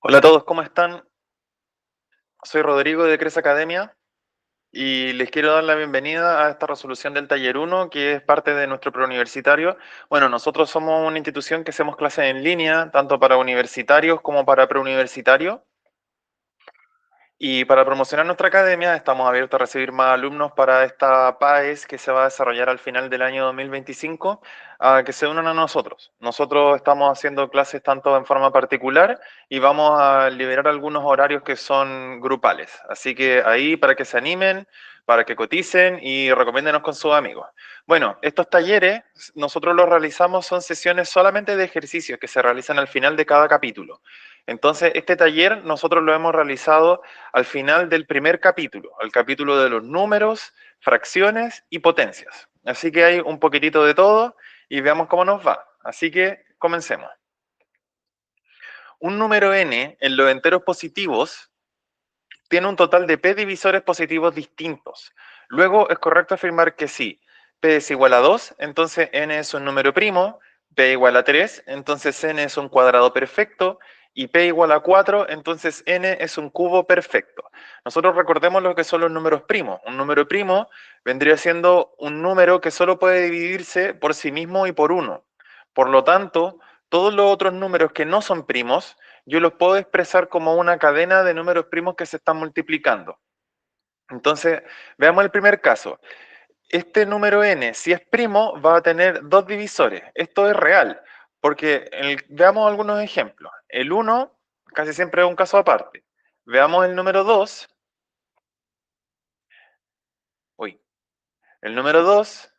Hola a todos, ¿cómo están? Soy Rodrigo de Cres Academia y les quiero dar la bienvenida a esta resolución del taller 1, que es parte de nuestro preuniversitario. Bueno, nosotros somos una institución que hacemos clases en línea, tanto para universitarios como para preuniversitarios. Y para promocionar nuestra academia estamos abiertos a recibir más alumnos para esta PAES que se va a desarrollar al final del año 2025, a que se unan a nosotros. Nosotros estamos haciendo clases tanto en forma particular y vamos a liberar algunos horarios que son grupales. Así que ahí para que se animen, para que coticen y recomiéndenos con sus amigos. Bueno, estos talleres nosotros los realizamos, son sesiones solamente de ejercicios que se realizan al final de cada capítulo. Entonces, este taller nosotros lo hemos realizado al final del primer capítulo, el capítulo de los números, fracciones y potencias. Así que hay un poquitito de todo y veamos cómo nos va. Así que comencemos. Un número n en los enteros positivos tiene un total de p divisores positivos distintos. Luego es correcto afirmar que si p es igual a 2, entonces n es un número primo, p igual a 3, entonces n es un cuadrado perfecto, y p igual a 4, entonces n es un cubo perfecto. Nosotros recordemos lo que son los números primos. Un número primo vendría siendo un número que solo puede dividirse por sí mismo y por 1. Por lo tanto, todos los otros números que no son primos, yo los puedo expresar como una cadena de números primos que se están multiplicando. Entonces, veamos el primer caso. Este número n, si es primo, va a tener dos divisores. Esto es real, porque veamos algunos ejemplos. El 1 casi siempre es un caso aparte. Veamos el número 2. Uy, el número 2,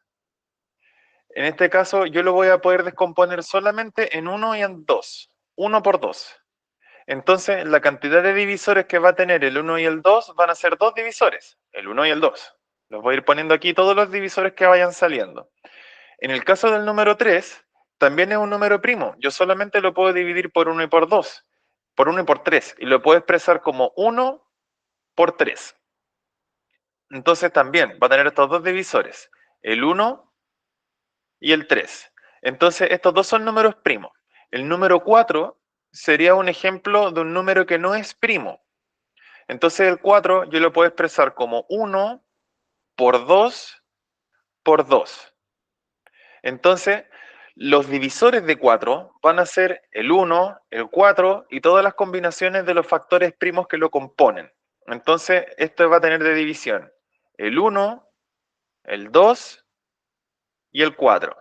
en este caso yo lo voy a poder descomponer solamente en 1 y en 2. 1 por 2. Entonces, la cantidad de divisores que va a tener el 1 y el 2 van a ser dos divisores, el 1 y el 2. Los voy a ir poniendo aquí todos los divisores que vayan saliendo. En el caso del número 3, también es un número primo. Yo solamente lo puedo dividir por 1 y por 2, por 1 y por 3, y lo puedo expresar como 1 por 3. Entonces también va a tener estos dos divisores, el 1 y el 3. Entonces, estos dos son números primos. El número 4 sería un ejemplo de un número que no es primo. Entonces el 4 yo lo puedo expresar como 1 por 2 por 2. Entonces, los divisores de 4 van a ser el 1, el 4 y todas las combinaciones de los factores primos que lo componen. Entonces, esto va a tener de división el 1, el 2 y el 4.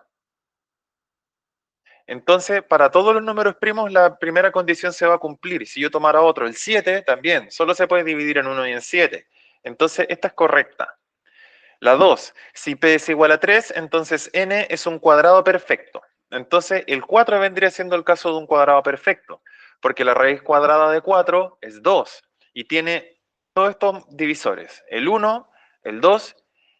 Entonces, para todos los números primos, la primera condición se va a cumplir. Si yo tomara otro, el 7, también, solo se puede dividir en 1 y en 7. Entonces, esta es correcta. La 2, si p es igual a 3, entonces n es un cuadrado perfecto. Entonces, el 4 vendría siendo el caso de un cuadrado perfecto, porque la raíz cuadrada de 4 es 2 y tiene todos estos divisores, el 1, el 2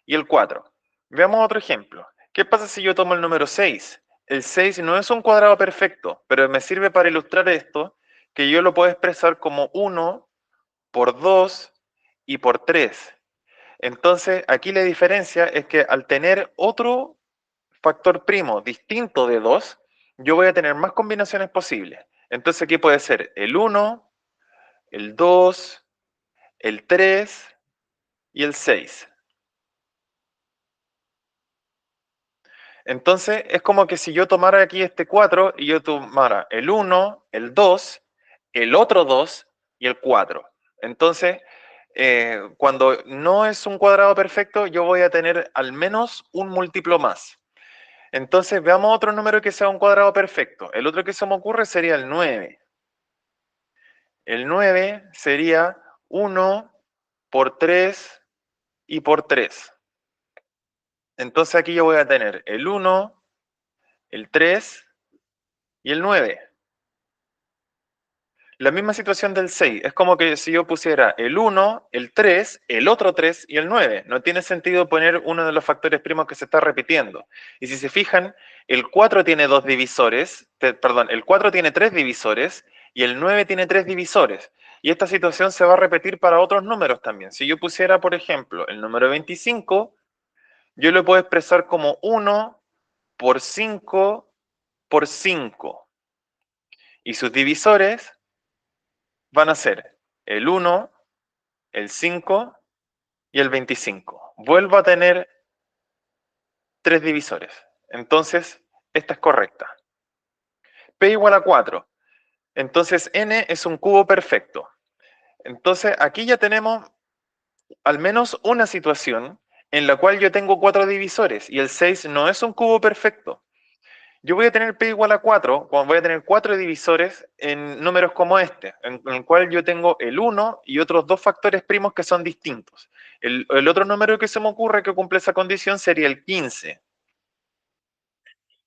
y el 4. Veamos otro ejemplo. ¿Qué pasa si yo tomo el número 6? El 6 no es un cuadrado perfecto, pero me sirve para ilustrar esto, que yo lo puedo expresar como 1 por 2 y por 3. Entonces, aquí la diferencia es que al tener otro factor primo distinto de 2, yo voy a tener más combinaciones posibles. Entonces, aquí puede ser el 1, el 2, el 3 y el 6. Entonces, es como que si yo tomara aquí este 4 y yo tomara el 1, el 2, el otro 2 y el 4. Entonces, cuando no es un cuadrado perfecto, yo voy a tener al menos un múltiplo más. Entonces, veamos otro número que sea un cuadrado perfecto. El otro que se me ocurre sería el 9. El 9 sería 1 por 3 y por 3. Entonces aquí yo voy a tener el 1, el 3 y el 9. La misma situación del 6. Es como que si yo pusiera el 1, el 3, el otro 3 y el 9. No tiene sentido poner uno de los factores primos que se está repitiendo. Y si se fijan, el 4 tiene dos divisores, perdón, el 4 tiene tres divisores y el 9 tiene tres divisores. Y esta situación se va a repetir para otros números también. Si yo pusiera, por ejemplo, el número 25, yo lo puedo expresar como 1 por 5 por 5. Y sus divisores van a ser el 1, el 5 y el 25. Vuelvo a tener 3 divisores. Entonces, esta es correcta. P igual a 4. Entonces, n es un cubo perfecto. Entonces, aquí ya tenemos al menos una situación en la cual yo tengo 4 divisores y el 6 no es un cubo perfecto. Yo voy a tener P igual a 4, cuando voy a tener 4 divisores en números como este, en el cual yo tengo el 1 y otros dos factores primos que son distintos. El otro número que se me ocurre que cumple esa condición sería el 15,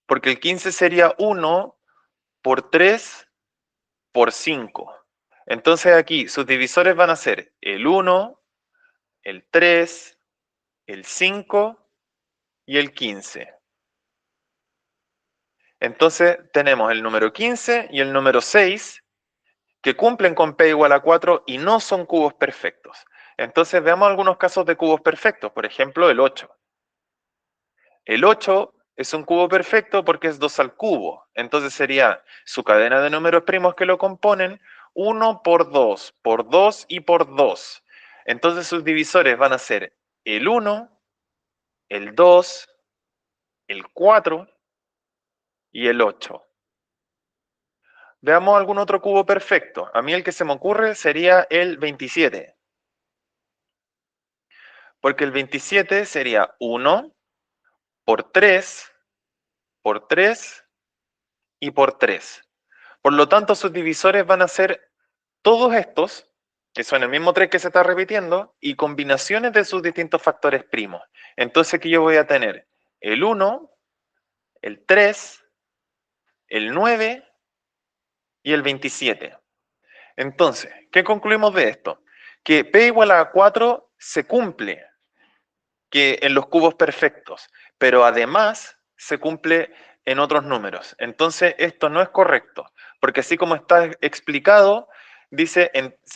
porque el 15 sería 1 por 3 por 5. Entonces aquí sus divisores van a ser el 1, el 3, el 5 y el 15. Entonces tenemos el número 15 y el número 6 que cumplen con P igual a 4 y no son cubos perfectos. Entonces veamos algunos casos de cubos perfectos. Por ejemplo, el 8. El 8 es un cubo perfecto porque es 2 al cubo. Entonces sería su cadena de números primos que lo componen 1 por 2 y por 2. Entonces sus divisores van a ser el 1, el 2, el 4 y el 8. Veamos algún otro cubo perfecto. A mí el que se me ocurre sería el 27. Porque el 27 sería 1 por 3 por 3 y por 3. Por lo tanto, sus divisores van a ser todos estos, que son el mismo 3 que se está repitiendo, y combinaciones de sus distintos factores primos. Entonces aquí yo voy a tener el 1, el 3, el 9 y el 27. Entonces, ¿qué concluimos de esto? Que P igual a 4 se cumple que en los cubos perfectos, pero además se cumple en otros números. Entonces, esto no es correcto, porque así como está explicado, dice,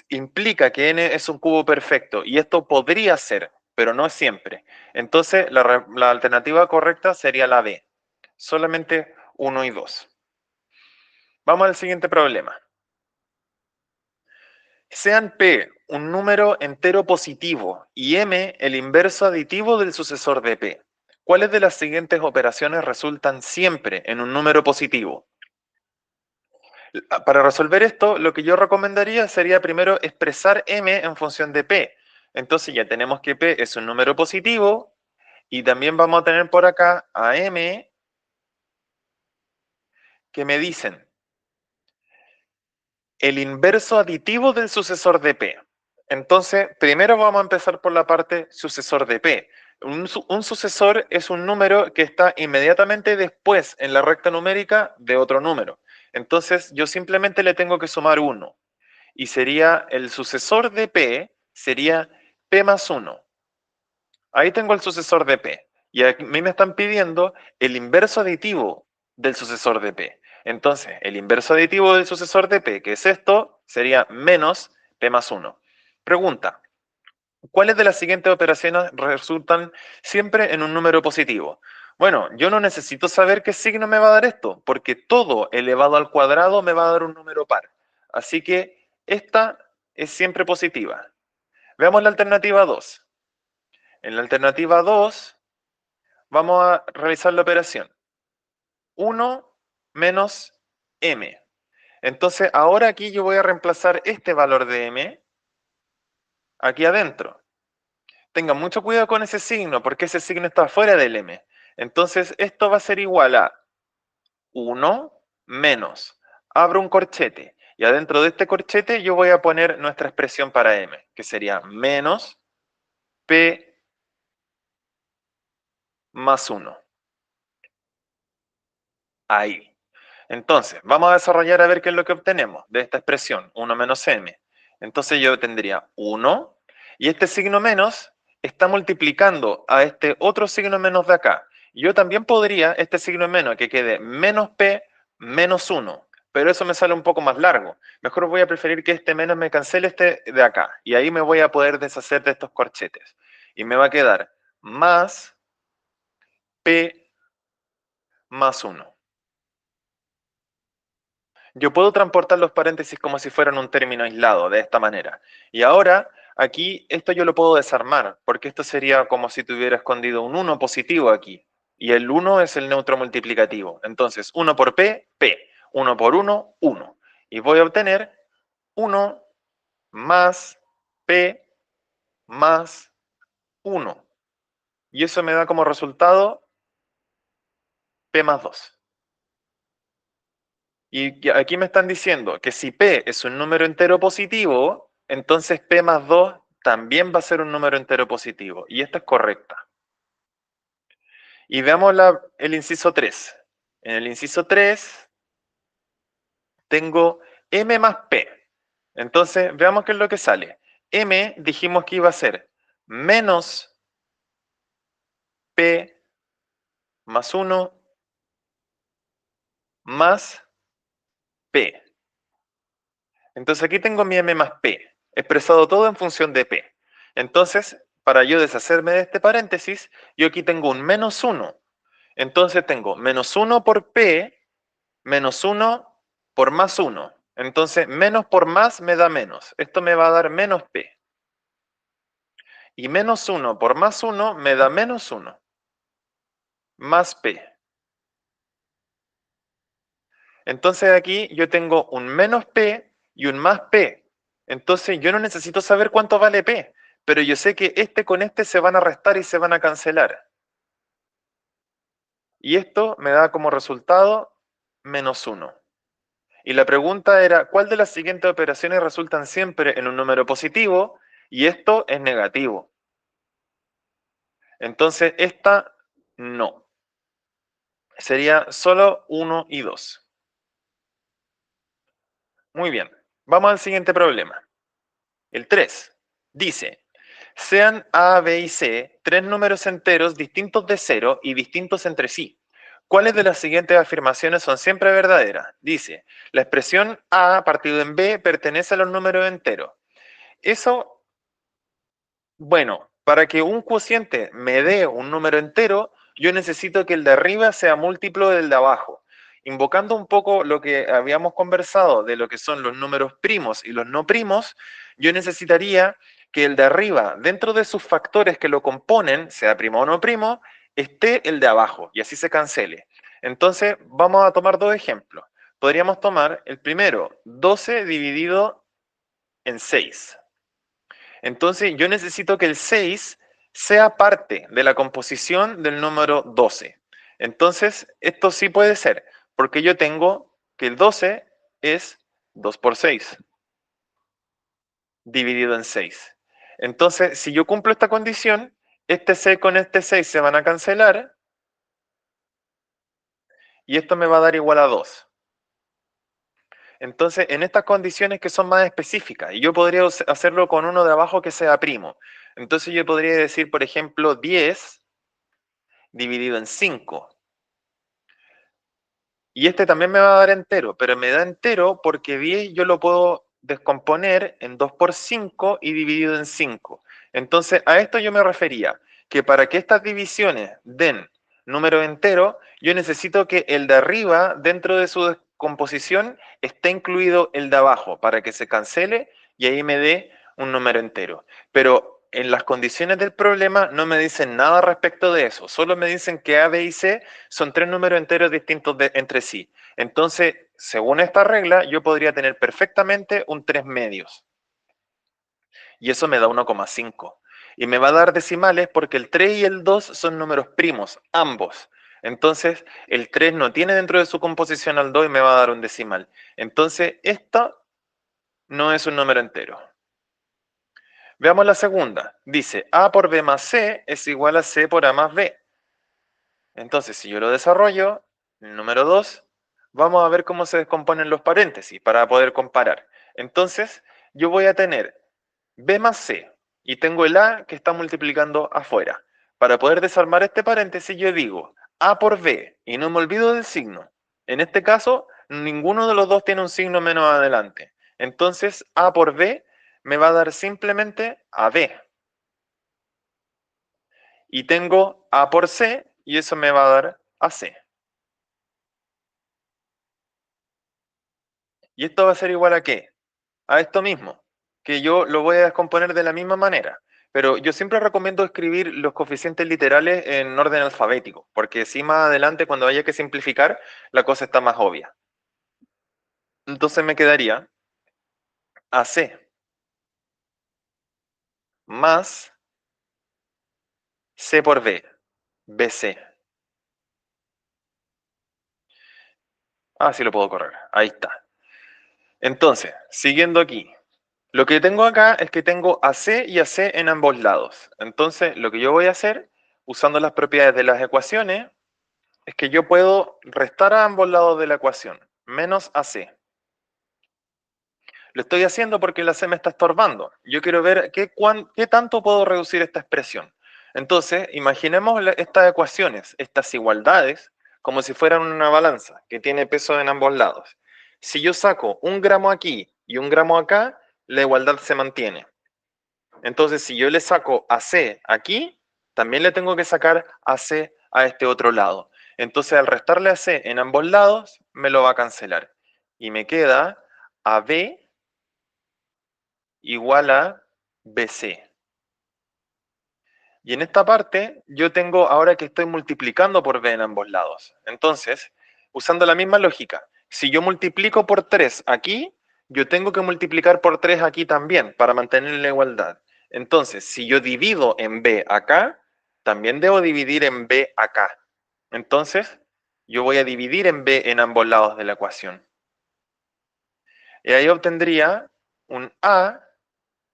implica que n es un cubo perfecto, y esto podría ser, pero no es siempre. Entonces, la alternativa correcta sería la B, solamente 1 y 2. Vamos al siguiente problema. Sean P un número entero positivo y M el inverso aditivo del sucesor de P. ¿Cuáles de las siguientes operaciones resultan siempre en un número positivo? Para resolver esto, lo que yo recomendaría sería primero expresar M en función de P. Entonces ya tenemos que P es un número positivo y también vamos a tener por acá a M que me dicen el inverso aditivo del sucesor de P. Entonces, primero vamos a empezar por la parte sucesor de P. Un sucesor es un número que está inmediatamente después en la recta numérica de otro número. Entonces, yo simplemente le tengo que sumar 1. Y sería el sucesor de P, sería P más 1. Ahí tengo el sucesor de P. Y a mí me están pidiendo el inverso aditivo del sucesor de P. Entonces, el inverso aditivo del sucesor de P, que es esto, sería menos P más 1. Pregunta, ¿cuáles de las siguientes operaciones resultan siempre en un número positivo? Bueno, yo no necesito saber qué signo me va a dar esto, porque todo elevado al cuadrado me va a dar un número par. Así que esta es siempre positiva. Veamos la alternativa 2. En la alternativa 2 vamos a realizar la operación 1 menos m. Entonces, ahora aquí yo voy a reemplazar este valor de m aquí adentro. Tengan mucho cuidado con ese signo, porque ese signo está fuera del m. Entonces, esto va a ser igual a 1 menos, abro un corchete, y adentro de este corchete yo voy a poner nuestra expresión para m, que sería menos p más 1. Ahí. Entonces, vamos a desarrollar a ver qué es lo que obtenemos de esta expresión, 1 menos m. Entonces yo tendría 1, y este signo menos está multiplicando a este otro signo menos de acá. Yo también podría, este signo menos, que quede menos p menos 1, pero eso me sale un poco más largo. Mejor voy a preferir que este menos me cancele este de acá, y ahí me voy a poder deshacer de estos corchetes. Y me va a quedar más p más 1. Yo puedo transportar los paréntesis como si fueran un término aislado, de esta manera. Y ahora, aquí, esto yo lo puedo desarmar, porque esto sería como si tuviera escondido un 1 positivo aquí. Y el 1 es el neutro multiplicativo. Entonces, 1 por P, P. 1 por 1, 1. Y voy a obtener 1 más P más 1. Y eso me da como resultado P más 2. Y aquí me están diciendo que si P es un número entero positivo, entonces P más 2 también va a ser un número entero positivo. Y esta es correcta. Y veamos el inciso 3. En el inciso 3 tengo M más P. Entonces, veamos qué es lo que sale. M dijimos que iba a ser menos P más 1 más P. Entonces aquí tengo mi M más P, expresado todo en función de P. Entonces, para yo deshacerme de este paréntesis, yo aquí tengo un menos 1. Entonces tengo menos 1 por P, menos 1 por más 1. Entonces, menos por más me da menos. Esto me va a dar menos P. Y menos 1 por más 1 me da menos 1, más P. Entonces aquí yo tengo un menos P y un más P. Entonces yo no necesito saber cuánto vale P, pero yo sé que este con este se van a restar y se van a cancelar. Y esto me da como resultado menos 1. Y la pregunta era, ¿cuál de las siguientes operaciones resultan siempre en un número positivo? Y esto es negativo. Entonces esta no. Sería solo 1 y 2. Muy bien. Vamos al siguiente problema. El 3 dice, sean A, B y C tres números enteros distintos de cero y distintos entre sí. ¿Cuáles de las siguientes afirmaciones son siempre verdaderas? Dice, la expresión A partido en B pertenece a los números enteros. Eso, bueno, para que un cociente me dé un número entero, yo necesito que el de arriba sea múltiplo del de abajo. Invocando un poco lo que habíamos conversado de lo que son los números primos y los no primos, yo necesitaría que el de arriba, dentro de sus factores que lo componen, sea primo o no primo, esté el de abajo y así se cancele. Entonces, vamos a tomar dos ejemplos. Podríamos tomar el primero, 12 dividido en 6. Entonces yo necesito que el 6 sea parte de la composición del número 12. Entonces esto sí puede ser, porque yo tengo que el 12 es 2 por 6 dividido en 6. Entonces, si yo cumplo esta condición, este 6 con este 6 se van a cancelar y esto me va a dar igual a 2. Entonces, en estas condiciones que son más específicas, y yo podría hacerlo con uno de abajo que sea primo. Entonces yo podría decir, por ejemplo, 10 dividido en 5. Y este también me va a dar entero, pero me da entero porque 10 yo lo puedo descomponer en 2 por 5 y dividido en 5. Entonces, a esto yo me refería, que para que estas divisiones den número entero, yo necesito que el de arriba, dentro de su descomposición, esté incluido el de abajo, para que se cancele y ahí me dé un número entero. Pero en las condiciones del problema no me dicen nada respecto de eso, solo me dicen que A, B y C son tres números enteros distintos entre sí. Entonces, según esta regla, yo podría tener perfectamente un 3 medios. Y eso me da 1,5. Y me va a dar decimales porque el 3 y el 2 son números primos, ambos. Entonces, el 3 no tiene dentro de su composición al 2 y me va a dar un decimal. Entonces, esto no es un número entero. Veamos la segunda. Dice, A por B más C es igual a C por A más B. Entonces, si yo lo desarrollo, el número 2, vamos a ver cómo se descomponen los paréntesis para poder comparar. Entonces, yo voy a tener B más C y tengo el A que está multiplicando afuera. Para poder desarmar este paréntesis, yo digo A por B y no me olvido del signo. En este caso, ninguno de los dos tiene un signo menos adelante. Entonces, A por B me va a dar simplemente AB. Y tengo A por C y eso me va a dar AC. ¿Y esto va a ser igual a qué? A esto mismo, que yo lo voy a descomponer de la misma manera. Pero yo siempre recomiendo escribir los coeficientes literales en orden alfabético, porque si más adelante, cuando haya que simplificar, la cosa está más obvia. Entonces me quedaría AC más C por B, BC. Ah, sí lo puedo correr. Ahí está. Entonces, siguiendo aquí. Lo que tengo acá es que tengo AC y AC en ambos lados. Entonces, lo que yo voy a hacer, usando las propiedades de las ecuaciones, es que yo puedo restar a ambos lados de la ecuación, menos AC. Lo estoy haciendo porque la C me está estorbando. Yo quiero ver qué tanto puedo reducir esta expresión. Entonces, imaginemos estas ecuaciones, estas igualdades, como si fueran una balanza que tiene peso en ambos lados. Si yo saco 1 gramo aquí y 1 gramo acá, la igualdad se mantiene. Entonces, si yo le saco AC aquí, también le tengo que sacar AC a este otro lado. Entonces, al restarle AC en ambos lados, me lo va a cancelar. Y me queda AB igual a BC. Y en esta parte, yo tengo ahora que estoy multiplicando por B en ambos lados. Entonces, usando la misma lógica, si yo multiplico por 3 aquí, yo tengo que multiplicar por 3 aquí también para mantener la igualdad. Entonces, si yo divido en B acá, también debo dividir en B acá. Entonces, yo voy a dividir en B en ambos lados de la ecuación. Y ahí obtendría un A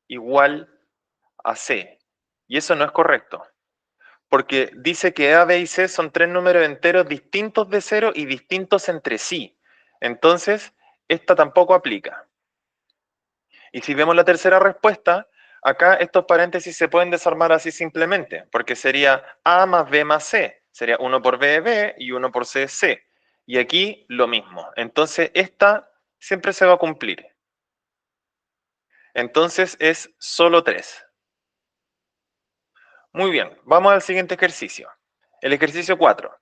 igual a C. Y eso no es correcto, porque dice que A, B y C son 3 números enteros distintos de cero y distintos entre sí. Entonces, esta tampoco aplica. Y si vemos la tercera respuesta, acá estos paréntesis se pueden desarmar así simplemente, porque sería A más B más C. Sería 1 por B, B y 1 por C, C. Y aquí lo mismo. Entonces, esta siempre se va a cumplir. Entonces, es solo 3. Muy bien, vamos al siguiente ejercicio. El ejercicio 4.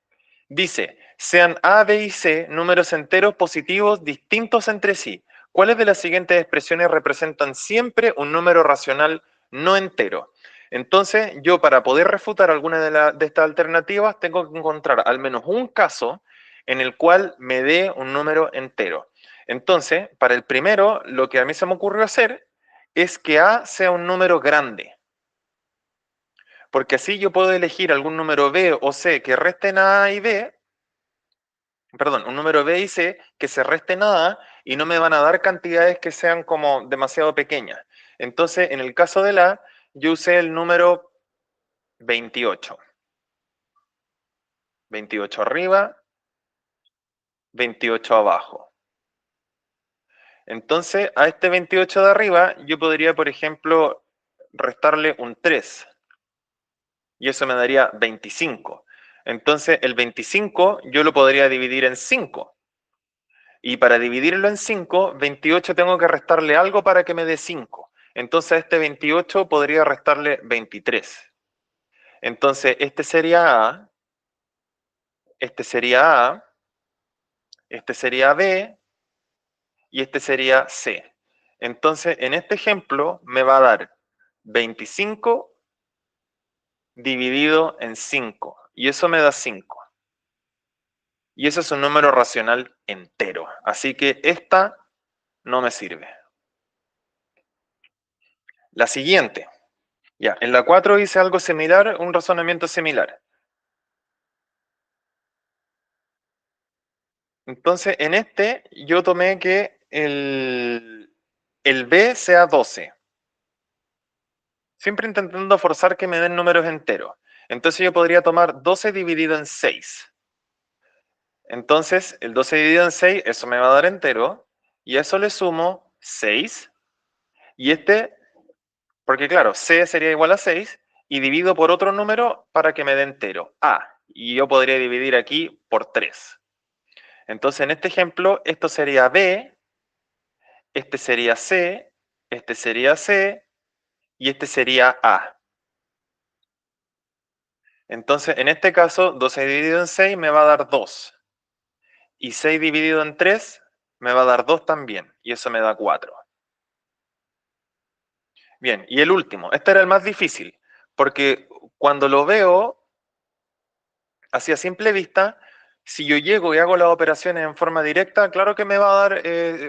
Dice, sean A, B y C números enteros positivos distintos entre sí. ¿Cuáles de las siguientes expresiones representan siempre un número racional no entero? Entonces, yo para poder refutar alguna de estas alternativas, tengo que encontrar al menos un caso en el cual me dé un número entero. Entonces, para el primero, lo que a mí se me ocurrió hacer es que A sea un número grande, porque así yo puedo elegir algún número B o C que resten a A y B, perdón, un número B y C que se resten a A y no me van a dar cantidades que sean como demasiado pequeñas. Entonces, en el caso de la A, yo usé el número 28. 28 arriba, 28 abajo. Entonces, a este 28 de arriba, yo podría, por ejemplo, restarle un 3. Y eso me daría 25. Entonces, el 25 yo lo podría dividir en 5. Y para dividirlo en 5, 28 tengo que restarle algo para que me dé 5. Entonces, a este 28 podría restarle 23. Entonces, este sería A, este sería A, este sería B y este sería C. Entonces, en este ejemplo me va a dar 25 dividido en 5. Y eso me da 5. Y eso es un número racional entero. Así que esta no me sirve. La siguiente. Ya, en la 4 hice algo similar, un razonamiento similar. Entonces, en este yo tomé que el B sea 12. Siempre intentando forzar que me den números enteros. Entonces yo podría tomar 12 dividido en 6. Entonces, el 12 dividido en 6, eso me va a dar entero. Y a eso le sumo 6. Y este, porque claro, C sería igual a 6. Y divido por otro número para que me dé entero, A. Y yo podría dividir aquí por 3. Entonces, en este ejemplo, esto sería B, este sería C, este sería C y este sería A. Entonces, en este caso, 12 dividido en 6 me va a dar 2. Y 6 dividido en 3 me va a dar 2 también, y eso me da 4. Bien, y el último, este era el más difícil, porque cuando lo veo, así a simple vista, si yo llego y hago las operaciones en forma directa, claro que me va a dar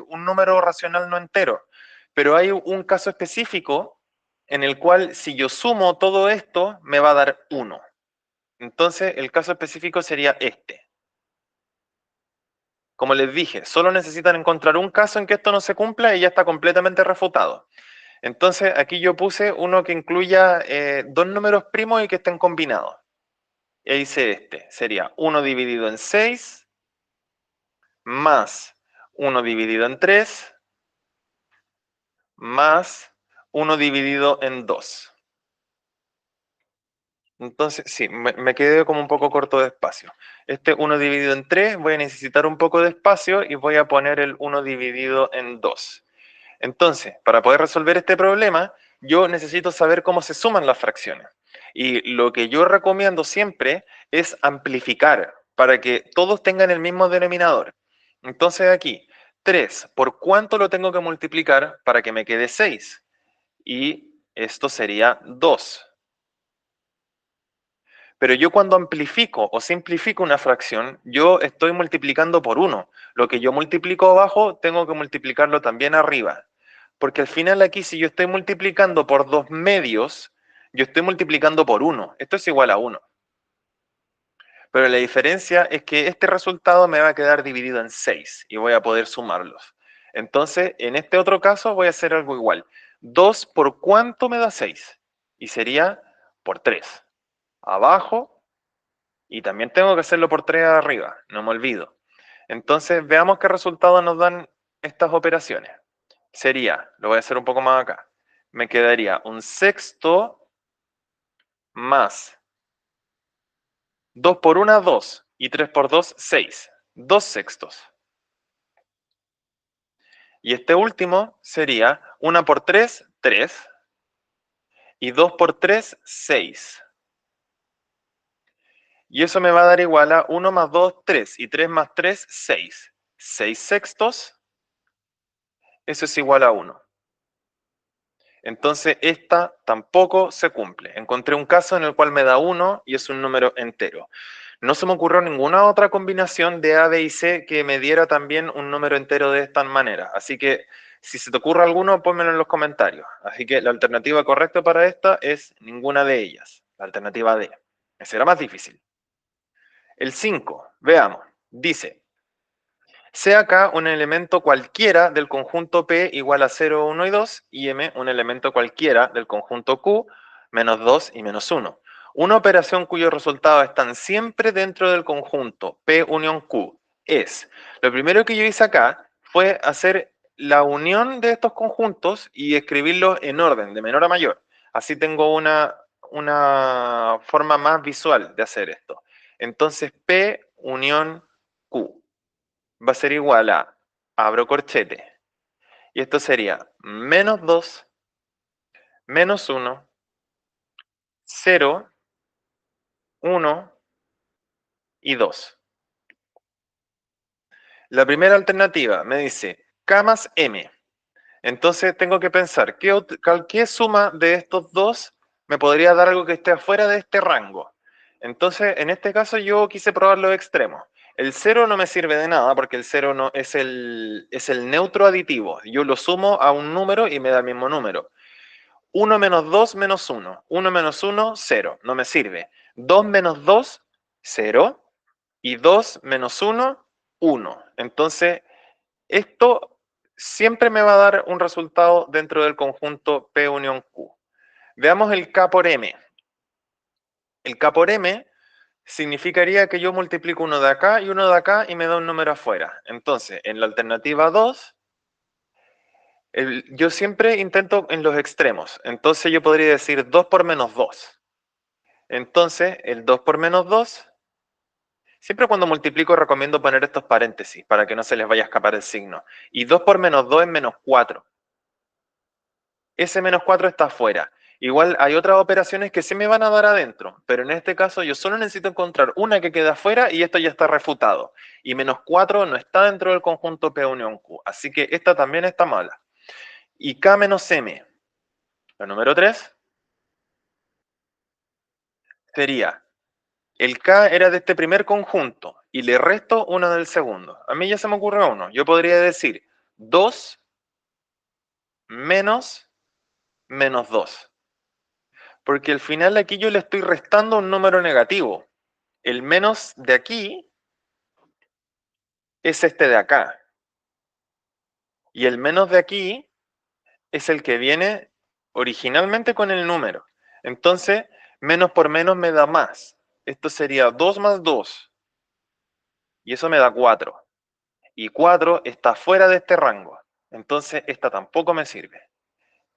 un número racional no entero, pero hay un caso específico en el cual si yo sumo todo esto, me va a dar 1. Entonces, el caso específico sería este. Como les dije, solo necesitan encontrar un caso en que esto no se cumpla y ya está completamente refutado. Entonces, aquí yo puse uno que incluya dos números primos y que estén combinados. Y ahí hice este. Sería 1 dividido en 6 más 1 dividido en 3 más 1 dividido en 2. Entonces, sí, me quedé como un poco corto de espacio. Este 1 dividido en 3 voy a necesitar un poco de espacio y voy a poner el 1 dividido en 2. Entonces, para poder resolver este problema, yo necesito saber cómo se suman las fracciones. Y lo que yo recomiendo siempre es amplificar para que todos tengan el mismo denominador. Entonces aquí, 3, ¿por cuánto lo tengo que multiplicar para que me quede 6? Y esto sería 2. Pero yo cuando amplifico o simplifico una fracción, yo estoy multiplicando por 1. Lo que yo multiplico abajo, tengo que multiplicarlo también arriba. Porque al final aquí, si yo estoy multiplicando por 2 medios, yo estoy multiplicando por 1. Esto es igual a 1. Pero la diferencia es que este resultado me va a quedar dividido en 6 y voy a poder sumarlos. Entonces, en este otro caso voy a hacer algo igual. 2 por cuánto me da 6. Y sería por 3. Abajo. Y también tengo que hacerlo por 3 arriba, no me olvido. Entonces, veamos qué resultados nos dan estas operaciones. Sería, lo voy a hacer un poco más acá, me quedaría un sexto más 2 por 1, 2, y 3 por 2, 6. 2 sextos. Y este último sería 1 por 3, 3, y 2 por 3, 6. Y eso me va a dar igual a 1 más 2, 3, y 3 más 3, 6. 6 sextos, eso es igual a 1. Entonces, esta tampoco se cumple. Encontré un caso en el cual me da 1 y es un número entero. No se me ocurrió ninguna otra combinación de A, B y C que me diera también un número entero de esta manera. Así que, si se te ocurre alguno, pónmelo en los comentarios. Así que la alternativa correcta para esta es ninguna de ellas. La alternativa D. Esa era más difícil. El 5, veamos. Dice, sea K un elemento cualquiera del conjunto P igual a 0, 1 y 2, y M un elemento cualquiera del conjunto Q menos 2 y menos 1. Una operación cuyos resultados están siempre dentro del conjunto P unión Q es, lo primero que yo hice acá fue hacer la unión de estos conjuntos y escribirlos en orden, de menor a mayor. Así tengo una forma más visual de hacer esto. Entonces, P unión Q va a ser igual a, abro corchete, y esto sería menos 2, menos 1, 0, 1 y 2. La primera alternativa me dice K más M. Entonces tengo que pensar, ¿qué suma de estos dos me podría dar algo que esté afuera de este rango? Entonces, en este caso yo quise probar los extremos. El 0 no me sirve de nada porque el 0 no, es el neutro aditivo. Yo lo sumo a un número y me da el mismo número. 1 menos 2 menos 1. 1 menos 1, 0. No me sirve. 2 menos 2, 0. Y 2 menos 1, 1. Entonces, esto siempre me va a dar un resultado dentro del conjunto P unión Q. Veamos el K por M. El K por M significaría que yo multiplico uno de acá y uno de acá y me da un número afuera. Entonces, en la alternativa 2, yo siempre intento en los extremos. Entonces yo podría decir 2 por menos 2. Entonces, el 2 por menos 2, siempre cuando multiplico recomiendo poner estos paréntesis para que no se les vaya a escapar el signo. Y 2 por menos 2 es menos 4. ese menos 4 está afuera. Igual hay otras operaciones que sí me van a dar adentro, pero en este caso yo solo necesito encontrar una que queda afuera y esto ya está refutado. Y menos 4 no está dentro del conjunto P unión Q, así que esta también está mala. Y K menos M, la número 3, sería, el K era de este primer conjunto y le resto una del segundo. A mí ya se me ocurre uno. Yo podría decir 2 menos 2. Porque al final aquí yo le estoy restando un número negativo. El menos de aquí es este de acá. Y el menos de aquí es el que viene originalmente con el número. Entonces, menos por menos me da más. Esto sería 2 más 2. Y eso me da 4. Y 4 está fuera de este rango. Entonces, esta tampoco me sirve.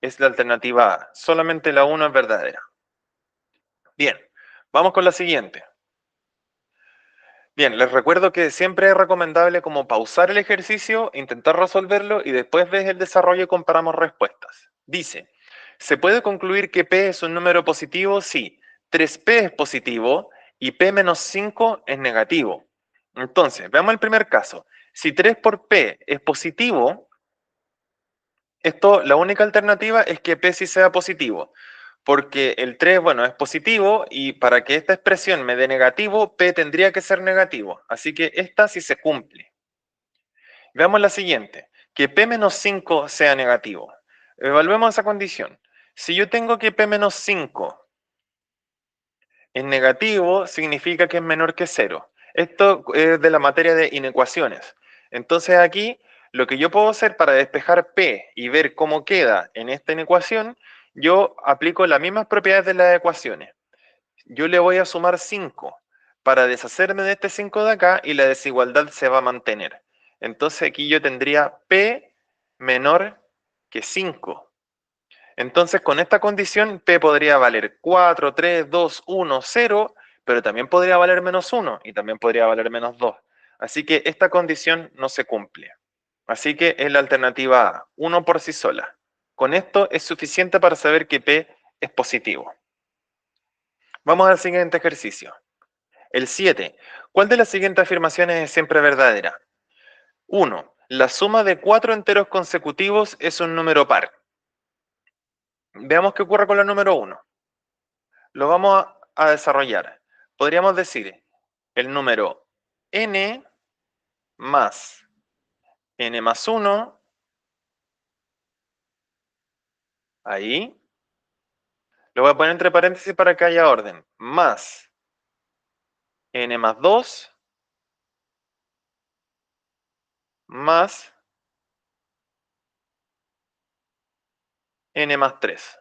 Es la alternativa A. Solamente la 1 es verdadera. Bien, vamos con la siguiente. Bien, les recuerdo que siempre es recomendable como pausar el ejercicio, intentar resolverlo y después ves el desarrollo y comparamos respuestas. Dice, ¿se puede concluir que P es un número positivo? Sí. 3P es positivo y P menos 5 es negativo. Entonces, veamos el primer caso. Si 3 por P es positivo, la única alternativa es que P sí sea positivo, porque el 3, bueno, es positivo y para que esta expresión me dé negativo, P tendría que ser negativo, así que esta sí se cumple. Veamos la siguiente, que P menos 5 sea negativo. Evaluemos esa condición. Si yo tengo que P menos 5 es negativo, significa que es menor que 0. Esto es de la materia de inecuaciones. Entonces aquí, lo que yo puedo hacer para despejar P y ver cómo queda en esta inecuación, yo aplico las mismas propiedades de las ecuaciones. Yo le voy a sumar 5 para deshacerme de este 5 de acá y la desigualdad se va a mantener. Entonces aquí yo tendría P menor que 5. Entonces, con esta condición, P podría valer 4, 3, 2, 1, 0, pero también podría valer menos 1 y también podría valer menos 2. Así que esta condición no se cumple. Así que es la alternativa A, 1 por sí sola. Con esto es suficiente para saber que P es positivo. Vamos al siguiente ejercicio. El 7. ¿Cuál de las siguientes afirmaciones es siempre verdadera? 1. La suma de 4 enteros consecutivos es un número par. Veamos qué ocurre con la número 1. Lo vamos a desarrollar. Podríamos decir el número n más n más 1, ahí. Lo voy a poner entre paréntesis para que haya orden. Más n más 2, más n más 3.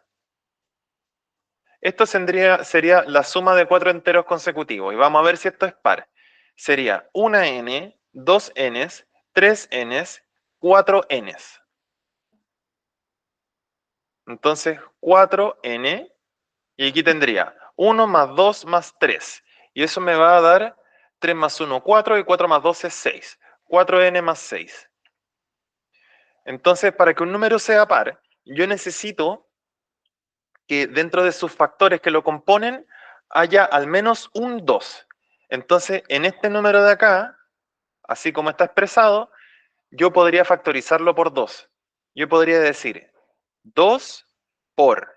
Esto sería la suma de 4 enteros consecutivos. Y vamos a ver si esto es par. Sería una n, 2 n's, 3 n's, 4 n's. Entonces, 4n, y aquí tendría 1 más 2 más 3. Y eso me va a dar 3 más 1, 4, y 4 más 2 es 6. 4n más 6. Entonces, para que un número sea par, yo necesito que dentro de sus factores que lo componen haya al menos un 2. Entonces, en este número de acá, así como está expresado, yo podría factorizarlo por 2. Yo podría decir 2 por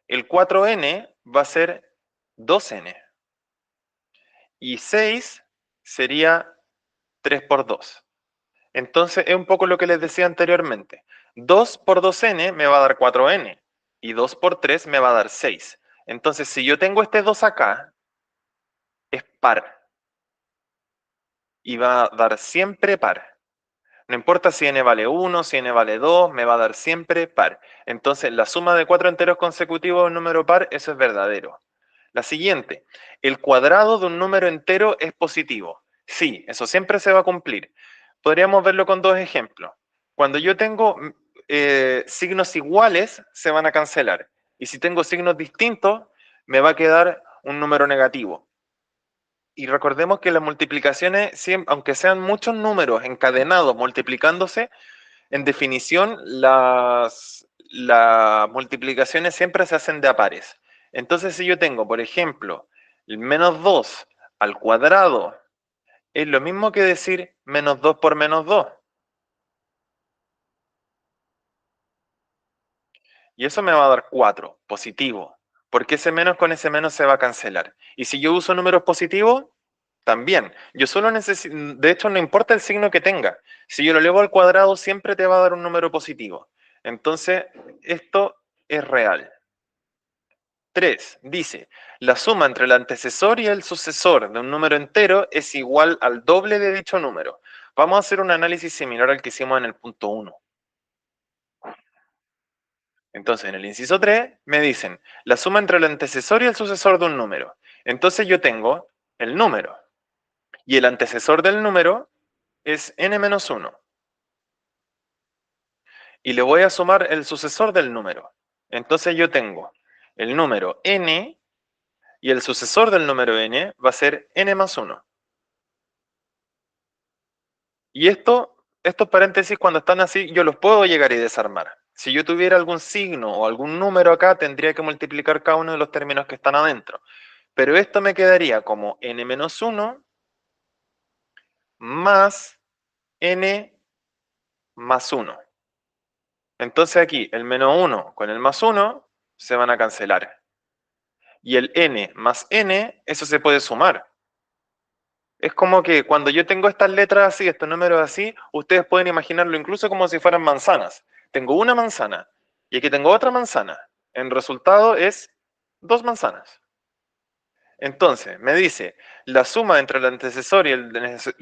el 4n va a ser 2n. Y 6 sería 3 por 2. Entonces es un poco lo que les decía anteriormente. 2 por 2n me va a dar 4n y 2 por 3 me va a dar 6. Entonces si yo tengo este 2 acá, es par. Y va a dar siempre par. No importa si n vale 1, si n vale 2, me va a dar siempre par. Entonces la suma de 4 enteros consecutivos de un número par, eso es verdadero. La siguiente, el cuadrado de un número entero es positivo. Sí, eso siempre se va a cumplir. Podríamos verlo con dos ejemplos. Cuando yo tengo signos iguales, se van a cancelar. Y si tengo signos distintos, me va a quedar un número negativo. Y recordemos que las multiplicaciones, aunque sean muchos números encadenados multiplicándose, en definición, las multiplicaciones siempre se hacen de a pares. Entonces, si yo tengo, por ejemplo, el menos 2 al cuadrado, es lo mismo que decir menos 2 por menos 2. Y eso me va a dar 4, positivo. Porque ese menos con ese menos se va a cancelar. Y si yo uso números positivos, también. Yo solo necesito, de hecho, no importa el signo que tenga. Si yo lo elevo al cuadrado, siempre te va a dar un número positivo. Entonces, esto es real. 3. Dice, la suma entre el antecesor y el sucesor de un número entero es igual al doble de dicho número. Vamos a hacer un análisis similar al que hicimos en el punto 1. Entonces, en el inciso 3 me dicen la suma entre el antecesor y el sucesor de un número. Entonces yo tengo el número y el antecesor del número es n-1. Y le voy a sumar el sucesor del número. Entonces yo tengo el número n y el sucesor del número n va a ser n+1. Y estos paréntesis cuando están así, yo los puedo llegar y desarmar. Si yo tuviera algún signo o algún número acá, tendría que multiplicar cada uno de los términos que están adentro. Pero esto me quedaría como n-1 más n más 1. Entonces aquí el menos 1 con el más 1 se van a cancelar. Y el n más n, eso se puede sumar. Es como que cuando yo tengo estas letras así, estos números así, ustedes pueden imaginarlo incluso como si fueran manzanas. Tengo una manzana y aquí tengo otra manzana. En resultado es 2 manzanas. Entonces, me dice, la suma entre el antecesor y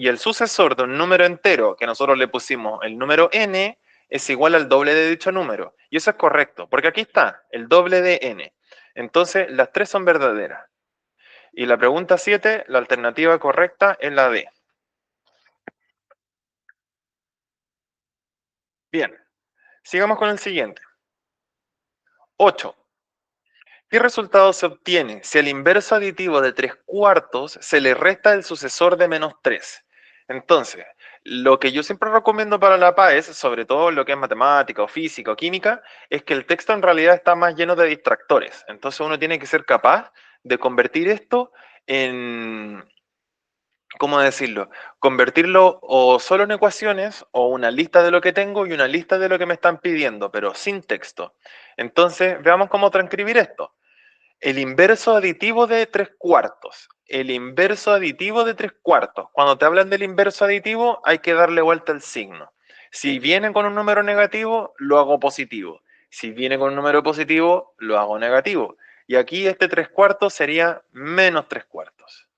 el sucesor de un número entero, que nosotros le pusimos el número n, es igual al doble de dicho número. Y eso es correcto, porque aquí está, el doble de n. Entonces, las tres son verdaderas. Y la pregunta 7, la alternativa correcta es la D. Bien, sigamos con el siguiente. 8. ¿Qué resultado se obtiene si al inverso aditivo de 3/4 se le resta el sucesor de -3? Entonces, lo que yo siempre recomiendo para la PAES, sobre todo lo que es matemática o física o química, es que el texto en realidad está más lleno de distractores. Entonces uno tiene que ser capaz de convertir esto en, ¿cómo decirlo? Convertirlo o solo en ecuaciones o una lista de lo que tengo y una lista de lo que me están pidiendo, pero sin texto. Entonces, veamos cómo transcribir esto. El inverso aditivo de 3/4. El inverso aditivo de 3/4. Cuando te hablan del inverso aditivo, hay que darle vuelta al signo. Si viene con un número negativo, lo hago positivo. Si viene con un número positivo, lo hago negativo. Y aquí este 3/4 sería -3/4.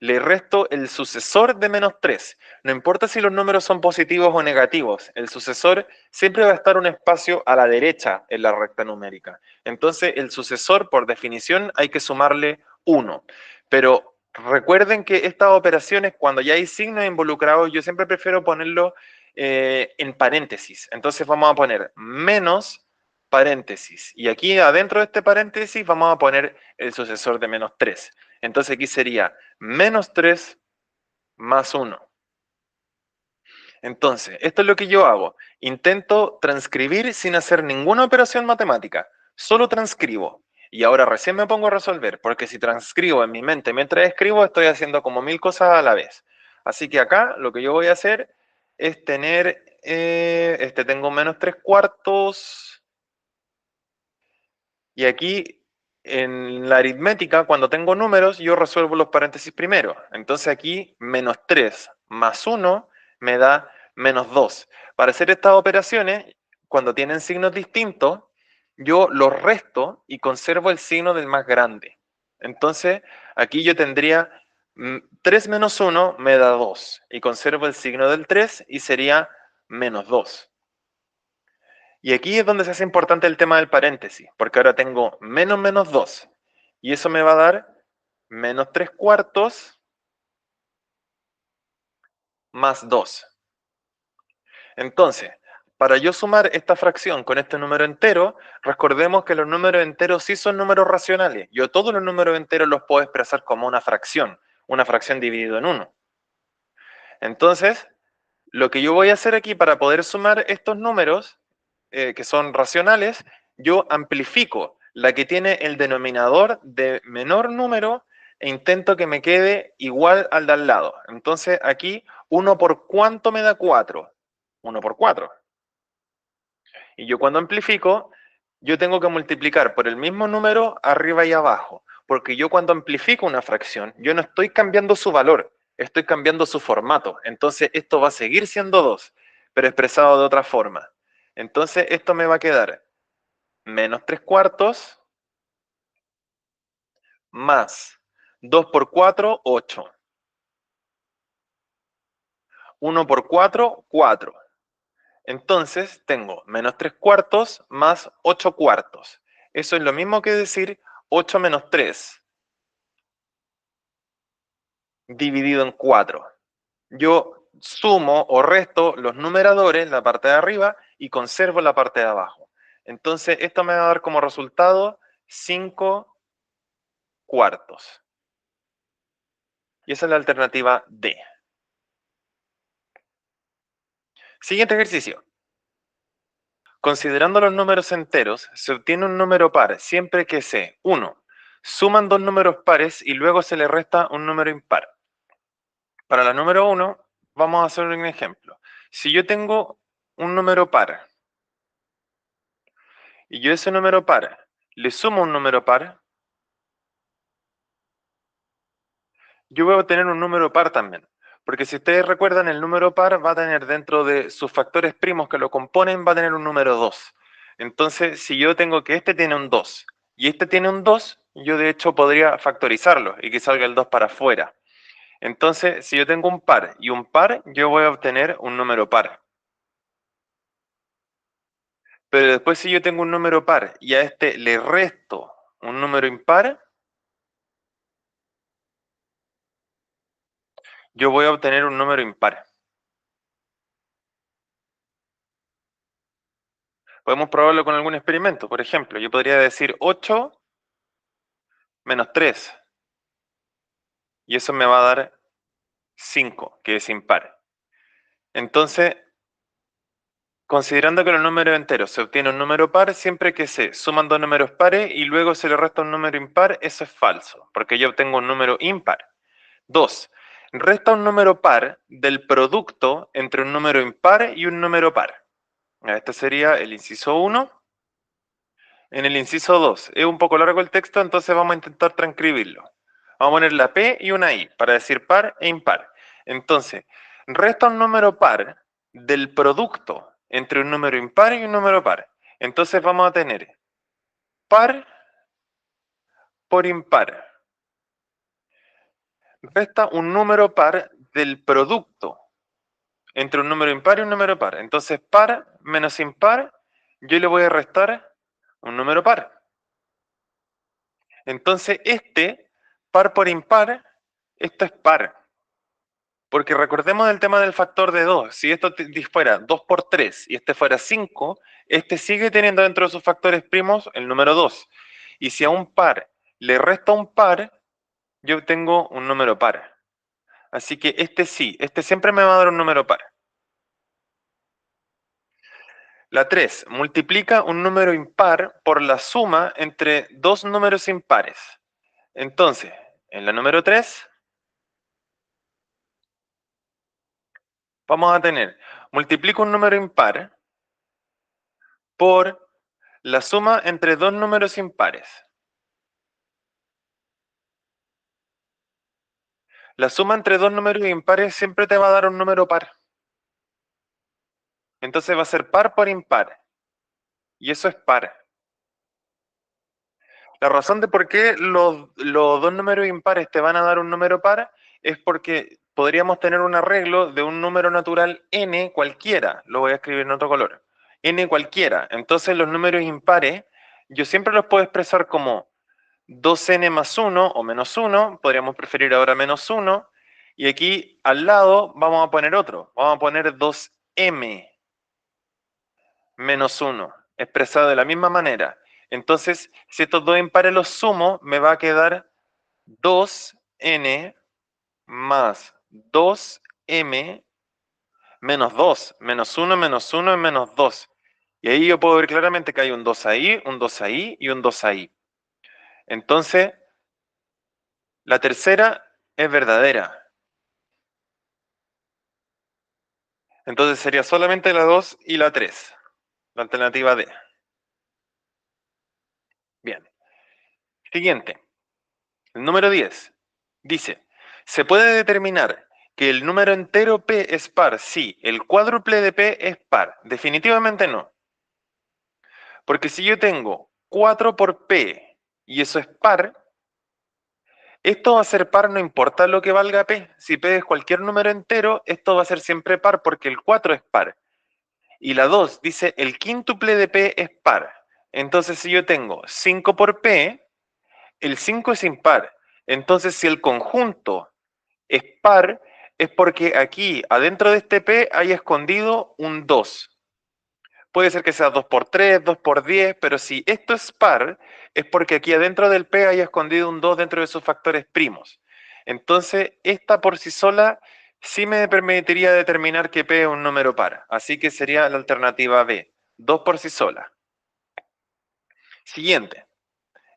Le resto el sucesor de -3. No importa si los números son positivos o negativos, el sucesor siempre va a estar un espacio a la derecha en la recta numérica. Entonces, el sucesor, por definición, hay que sumarle 1. Pero recuerden que estas operaciones, cuando ya hay signos involucrados, yo siempre prefiero ponerlo en paréntesis. Entonces, vamos a poner menos paréntesis. Y aquí adentro de este paréntesis vamos a poner el sucesor de -3. Entonces aquí sería -3 más 1. Entonces, esto es lo que yo hago. Intento transcribir sin hacer ninguna operación matemática. Solo transcribo. Y ahora recién me pongo a resolver, porque si transcribo en mi mente mientras escribo, estoy haciendo como 1000 cosas a la vez. Así que acá lo que yo voy a hacer es tener, tengo -3/4. Y aquí en la aritmética, cuando tengo números, yo resuelvo los paréntesis primero. Entonces aquí -3 más 1 me da -2. Para hacer estas operaciones, cuando tienen signos distintos, yo los resto y conservo el signo del más grande. Entonces aquí yo tendría 3 menos 1 me da 2 y conservo el signo del 3 y sería -2. Y aquí es donde se hace importante el tema del paréntesis, porque ahora tengo -2. Y eso me va a dar -3/4 más 2. Entonces, para yo sumar esta fracción con este número entero, recordemos que los números enteros sí son números racionales. Yo todos los números enteros los puedo expresar como una fracción dividido en 1. Entonces, lo que yo voy a hacer aquí para poder sumar estos números, que son racionales, yo amplifico la que tiene el denominador de menor número e intento que me quede igual al de al lado. Entonces aquí, 1 por cuánto me da 4. 1 por 4. Y yo cuando amplifico, yo tengo que multiplicar por el mismo número arriba y abajo. Porque yo cuando amplifico una fracción, yo no estoy cambiando su valor, estoy cambiando su formato. Entonces esto va a seguir siendo 2, pero expresado de otra forma. Entonces esto me va a quedar menos 3 cuartos más 2 por 4, 8. 1 por 4, 4. Entonces tengo menos 3 cuartos más 8 cuartos. Eso es lo mismo que decir 8 menos 3 dividido en 4. Yo sumo o resto los numeradores, la parte de arriba, y conservo la parte de abajo. Entonces esto me va a dar como resultado 5 cuartos. Y esa es la alternativa D. Siguiente ejercicio. Considerando los números enteros, se obtiene un número par siempre que se, 1, suman dos números pares y luego se le resta un número impar. Para la número 1, vamos a hacer un ejemplo. Si yo tengo un número par y yo a ese número par le sumo un número par, yo voy a obtener un número par también. Porque si ustedes recuerdan, el número par va a tener dentro de sus factores primos que lo componen, va a tener un número 2. Entonces, si yo tengo que este tiene un 2 y este tiene un 2, yo de hecho podría factorizarlo y que salga el 2 para afuera. Entonces, si yo tengo un par y un par, yo voy a obtener un número par. Pero después si yo tengo un número par y a este le resto un número impar, yo voy a obtener un número impar. Podemos probarlo con algún experimento. Por ejemplo, yo podría decir 8 menos 3. Y eso me va a dar 5, que es impar. Entonces, considerando que los números enteros se obtiene un número par, siempre que se suman dos números pares y luego se le resta un número impar, eso es falso, porque yo obtengo un número impar. 2. Resta un número par del producto entre un número impar y un número par. Este sería el inciso 1. En el inciso 2, es un poco largo el texto, entonces vamos a intentar transcribirlo. Vamos a poner la P y una I para decir par e impar. Entonces, resta un número par del producto entre un número impar y un número par. Entonces vamos a tener par por impar. Resta un número par del producto entre un número impar y un número par. Entonces, par menos impar, yo le voy a restar un número par. Entonces, par por impar, esto es par. Porque recordemos el tema del factor de 2. Si esto fuera 2 por 3 y este fuera 5, este sigue teniendo dentro de sus factores primos el número 2. Y si a un par le resta un par, yo obtengo un número par. Así que este siempre me va a dar un número par. La 3 multiplica un número impar por la suma entre dos números impares. Entonces, en la número 3 vamos a tener, multiplico un número impar por la suma entre dos números impares. La suma entre dos números impares siempre te va a dar un número par. Entonces va a ser par por impar. Y eso es par. La razón de por qué los dos números impares te van a dar un número par es porque podríamos tener un arreglo de un número natural n cualquiera. Lo voy a escribir en otro color. N cualquiera. Entonces los números impares yo siempre los puedo expresar como 2n más 1 o menos 1. Podríamos preferir ahora menos 1. Y aquí al lado vamos a poner otro. Vamos a poner 2m menos 1, expresado de la misma manera. Entonces, si estos dos impares los sumo, me va a quedar 2n más 2m menos 2, menos 1, menos 1 y menos 2. Y ahí yo puedo ver claramente que hay un 2 ahí, un 2 ahí y un 2 ahí. Entonces, la tercera es verdadera. Entonces sería solamente la 2 y la 3. La alternativa D. Bien. Siguiente. El número 10. Dice, se puede determinar que el número entero P es par si el cuádruple de P es par. Definitivamente no. Porque si yo tengo 4 por P y eso es par, esto va a ser par no importa lo que valga P. Si P es cualquier número entero, esto va a ser siempre par porque el 4 es par. Y la 2 dice el quíntuple de P es par. Entonces si yo tengo 5 por P, el 5 es impar. Entonces si el conjunto es par, es porque aquí, adentro de este P, hay escondido un 2. Puede ser que sea 2 por 3, 2 por 10, pero si esto es par, es porque aquí adentro del P hay escondido un 2 dentro de sus factores primos. Entonces, esta por sí sola sí me permitiría determinar que P es un número par. Así que sería la alternativa B, 2 por sí sola. Siguiente,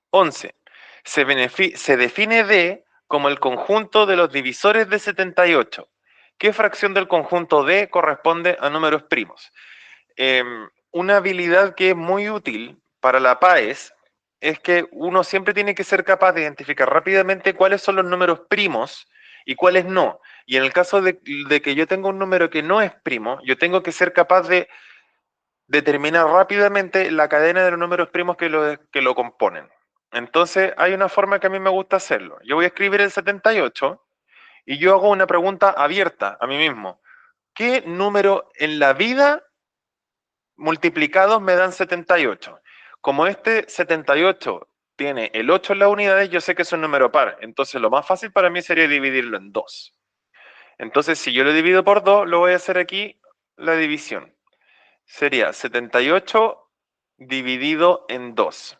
11. Se define D como el conjunto de los divisores de 78. ¿Qué fracción del conjunto D corresponde a números primos? Una habilidad que es muy útil para la PAES es que uno siempre tiene que ser capaz de identificar rápidamente cuáles son los números primos y cuáles no. Y en el caso de que yo tenga un número que no es primo, yo tengo que ser capaz de determinar rápidamente la cadena de los números primos que lo componen. Entonces, hay una forma que a mí me gusta hacerlo. Yo voy a escribir el 78 y yo hago una pregunta abierta a mí mismo. ¿Qué número en la vida multiplicados me dan 78? Como este 78 tiene el 8 en las unidades, yo sé que es un número par. Entonces, lo más fácil para mí sería dividirlo en 2. Entonces, si yo lo divido por 2, lo voy a hacer aquí la división. Sería 78 dividido en 2.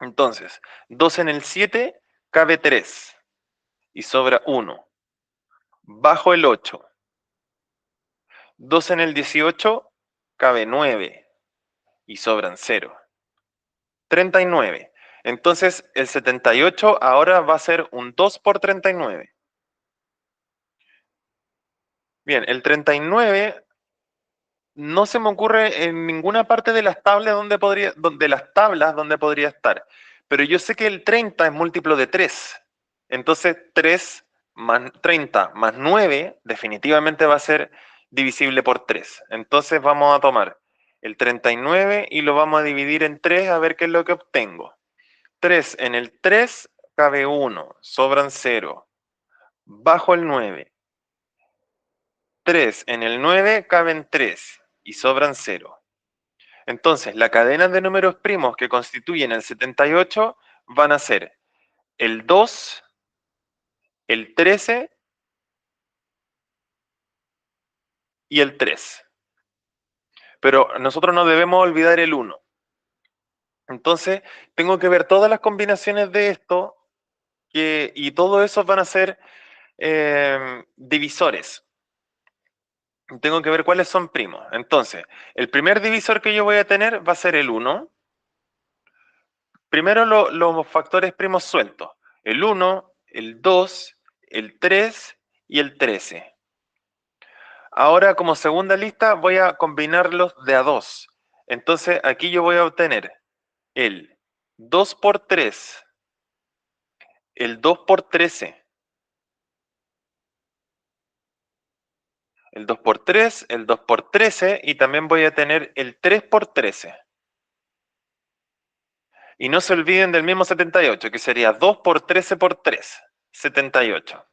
Entonces, 2 en el 7 cabe 3 y sobra 1. Bajo el 8. 2 en el 18 cabe 9 y sobran 0. 39. Entonces, el 78 ahora va a ser un 2 por 39. Bien, el 39 no se me ocurre en ninguna parte de las tablas donde podría estar. Pero yo sé que el 30 es múltiplo de 3. Entonces 3 más 30 más 9 definitivamente va a ser divisible por 3. Entonces vamos a tomar el 39 y lo vamos a dividir en 3 a ver qué es lo que obtengo. 3 en el 3 cabe 1, sobran 0. Bajo el 9. 3 en el 9 caben 3 y sobran 0. Entonces, la cadena de números primos que constituyen el 78 van a ser el 2, el 13 y el 3. Pero nosotros no debemos olvidar el 1. Entonces, tengo que ver todas las combinaciones de esto y todos esos van a ser divisores. Tengo que ver cuáles son primos. Entonces, el primer divisor que yo voy a tener va a ser el 1. Primero los factores primos sueltos. El 1, el 2, el 3 y el 13. Ahora, como segunda lista, voy a combinarlos de a 2. Entonces, aquí yo voy a obtener el 2 por 3, el 2 por 13, el 2 por 3, el 2 por 13 y también voy a tener el 3 por 13. Y no se olviden del mismo 78, que sería 2 por 13 por 3, 78.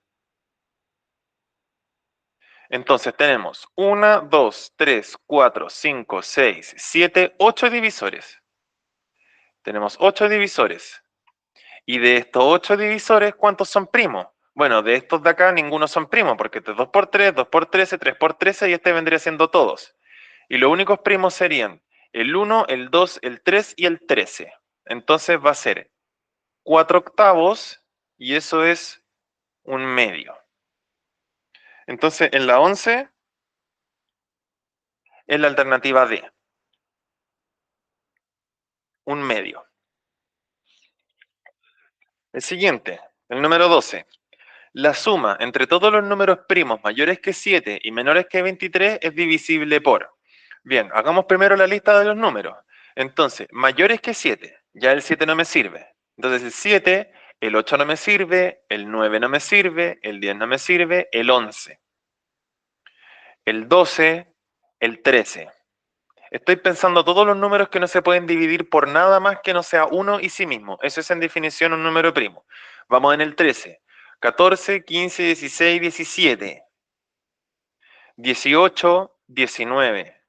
Entonces tenemos 1, 2, 3, 4, 5, 6, 7, 8 divisores. Tenemos 8 divisores. Y de estos 8 divisores, ¿cuántos son primos? Bueno, de estos de acá ninguno son primos, porque este es 2 por 3, 2 por 13, 3 por 13 y este vendría siendo todos. Y los únicos primos serían el 1, el 2, el 3 y el 13. Entonces va a ser 4 octavos y eso es un medio. Entonces en la 11 es la alternativa D, un medio. El siguiente, el número 12. La suma entre todos los números primos mayores que 7 y menores que 23 es divisible por. Bien, hagamos primero la lista de los números. Entonces, mayores que 7, ya el 7 no me sirve. Entonces el 7, el 8 no me sirve, el 9 no me sirve, el 10 no me sirve, el 11, el 12, el 13. Estoy pensando todos los números que no se pueden dividir por nada más que no sea uno y sí mismo. Eso es en definición un número primo. Vamos en el 13. 14, 15, 16, 17. 18, 19.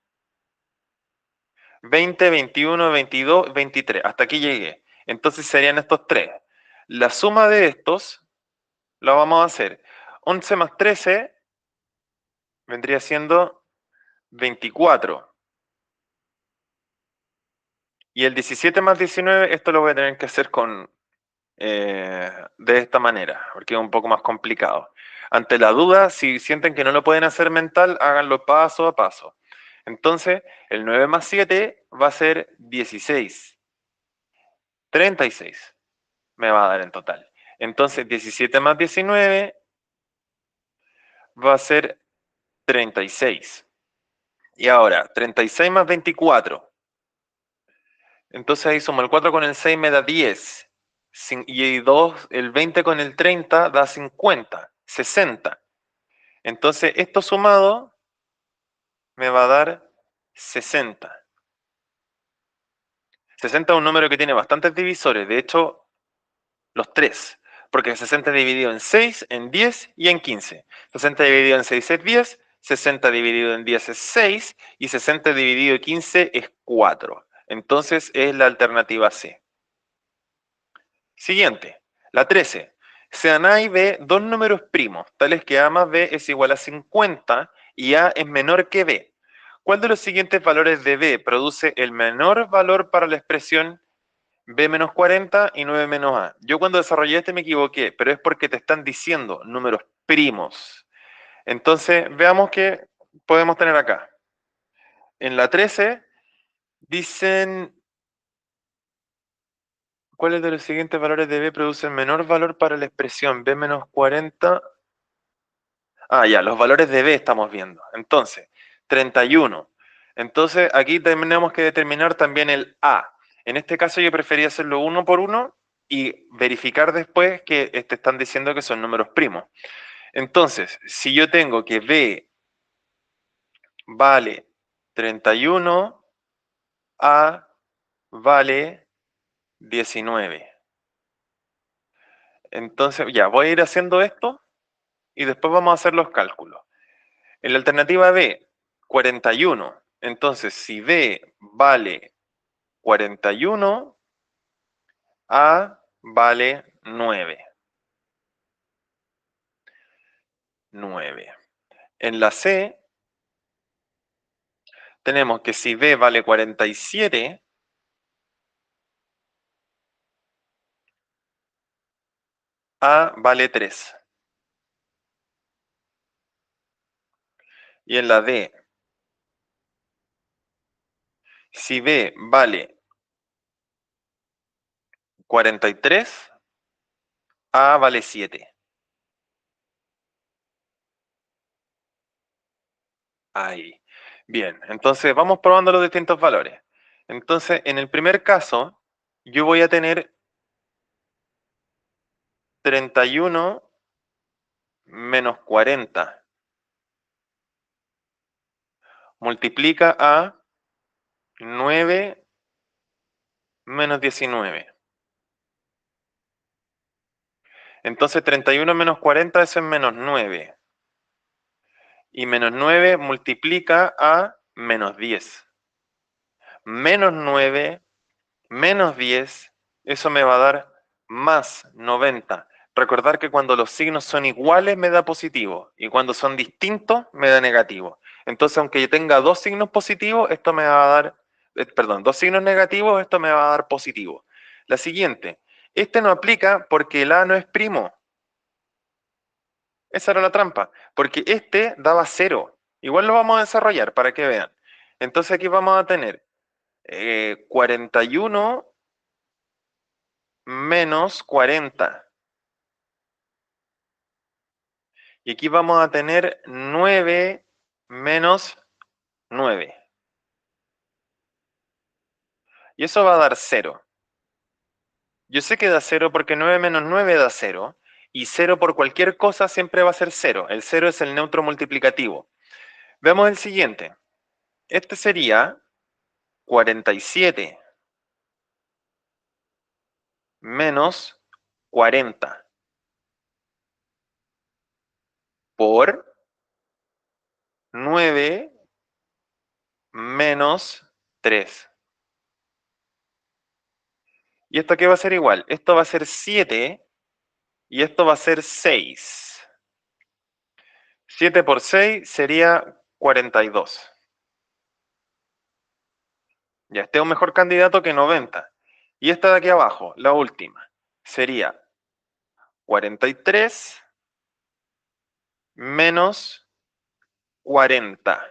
20, 21, 22, 23. Hasta aquí llegué. Entonces serían estos tres. La suma de estos la vamos a hacer. 11 más 13 vendría siendo 24. Y el 17 más 19, esto lo voy a tener que hacer de esta manera, porque es un poco más complicado. Ante la duda, si sienten que no lo pueden hacer mental, háganlo paso a paso. Entonces, el 9 más 7 va a ser 16. 36 me va a dar en total. Entonces, 17 más 19 va a ser 36. Y ahora, 36 más 24. Entonces ahí sumo el 4 con el 6 me da 10. Y 2, el 20 con el 30 da 50, 60. Entonces esto sumado me va a dar 60. 60 es un número que tiene bastantes divisores, de hecho los tres, porque 60 dividido en 6, en 10 y en 15. 60 dividido en 6 es 10, 60 dividido en 10 es 6 y 60 dividido en 15 es 4. Entonces es la alternativa C. Siguiente, la 13. Sean A y B dos números primos, tales que A más B es igual a 50 y A es menor que B. ¿Cuál de los siguientes valores de B produce el menor valor para la expresión B menos 40 y 9 menos A? Yo cuando desarrollé este me equivoqué, pero es porque te están diciendo números primos. Entonces, veamos qué podemos tener acá. En la 13 dicen, ¿cuáles de los siguientes valores de B produce el menor valor para la expresión B menos 40? Ah, ya, los valores de B estamos viendo. Entonces, 31. Entonces, aquí tenemos que determinar también el A. En este caso yo prefería hacerlo uno por uno y verificar después que te están diciendo que son números primos. Entonces, si yo tengo que B vale 31, A vale 19. Entonces, ya, voy a ir haciendo esto y después vamos a hacer los cálculos. En la alternativa B, 41. Entonces, si B vale 41, A vale 9. 9. En la C, tenemos que si B vale 47, A vale 3. Y en la D, si B vale 43, A vale 7. Ahí. Bien, entonces vamos probando los distintos valores. Entonces, en el primer caso, yo voy a tener 31 menos 40. Multiplica a 9 menos 19. Entonces 31 menos 40, eso es menos 9. Y menos 9 multiplica a menos 10. Menos 9 menos 10, eso me va a dar más 90. Recordar que cuando los signos son iguales me da positivo y cuando son distintos me da negativo. Entonces, aunque yo tenga dos signos positivos, esto me va a dar, perdón, dos signos negativos, esto me va a dar positivo. La siguiente, este no aplica porque el A no es primo. Esa era la trampa, porque este daba 0. Igual lo vamos a desarrollar para que vean. Entonces aquí vamos a tener 41 menos 40. Y aquí vamos a tener 9 menos 9. Y eso va a dar 0. Yo sé que da 0 porque 9 menos 9 da 0. Y 0 por cualquier cosa siempre va a ser 0. El 0 es el neutro multiplicativo. Veamos el siguiente. Este sería 47 menos 40 por 9 menos 3. ¿Y esto qué va a ser igual? Esto va a ser 7 y esto va a ser 6. 7 por 6 sería 42. Ya, este es un mejor candidato que 90. Y esta de aquí abajo, la última, sería 43 menos 40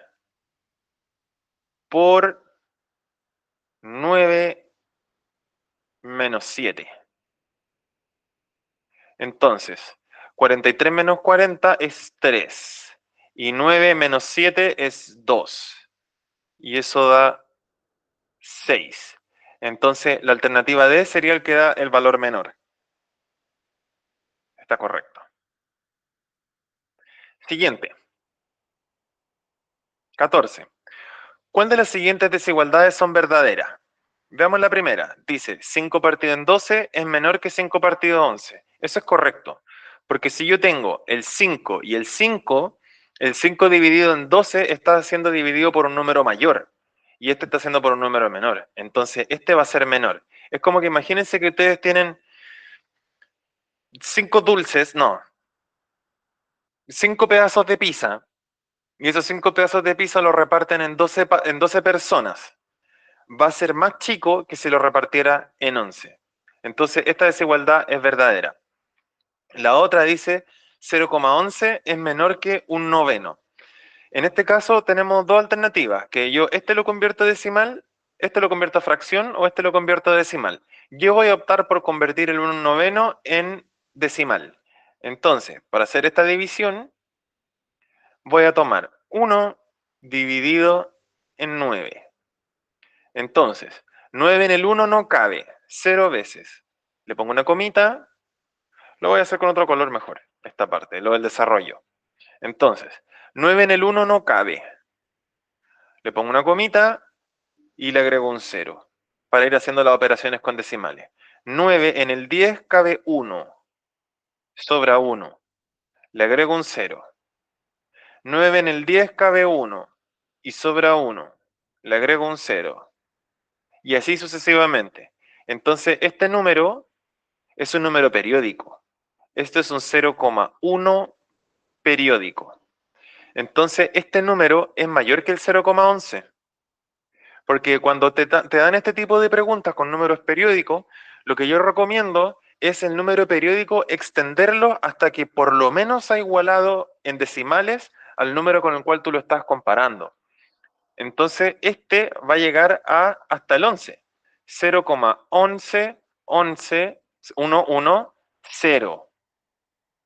por 9 menos 7. Entonces, 43 menos 40 es 3. Y 9 menos 7 es 2. Y eso da 6. Entonces, la alternativa D sería el que da el valor menor. Está correcto. Siguiente. 14. ¿Cuál de las siguientes desigualdades son verdaderas? Veamos la primera. Dice, 5 partido en 12 es menor que 5 partido en 11. Eso es correcto. Porque si yo tengo el 5 y el 5 dividido en 12 está siendo dividido por un número mayor. Y este está siendo por un número menor. Entonces, este va a ser menor. Es como que imagínense que ustedes tienen 5 dulces, no, 5 pedazos de pizza. Y esos 5 pedazos de pizza los reparten en 12 personas. Va a ser más chico que si lo repartiera en 11. Entonces, esta desigualdad es verdadera. La otra dice 0,11 es menor que un noveno. En este caso tenemos dos alternativas, que yo este lo convierto a decimal, este lo convierto a fracción o este lo convierto a decimal. Yo voy a optar por convertir el 1 noveno en decimal. Entonces, para hacer esta división, voy a tomar 1 dividido en 9. Entonces, 9 en el 1 no cabe, 0 veces. Le pongo una comita, lo voy a hacer con otro color mejor, esta parte, lo del desarrollo. Entonces, 9 en el 1 no cabe. Le pongo una comita y le agrego un 0 para ir haciendo las operaciones con decimales. 9 en el 10 cabe 1, sobra 1. Le agrego un 0. 9 en el 10 cabe 1 y sobra 1. Le agrego un 0. Y así sucesivamente. Entonces, este número es un número periódico. Esto es un 0,1 periódico. Entonces, este número es mayor que el 0,11. Porque cuando te dan este tipo de preguntas con números periódicos, lo que yo recomiendo es el número periódico extenderlo hasta que por lo menos ha igualado en decimales al número con el cual tú lo estás comparando. Entonces, este va a llegar a hasta el 11. 0,11, 11, 1, 1, 0.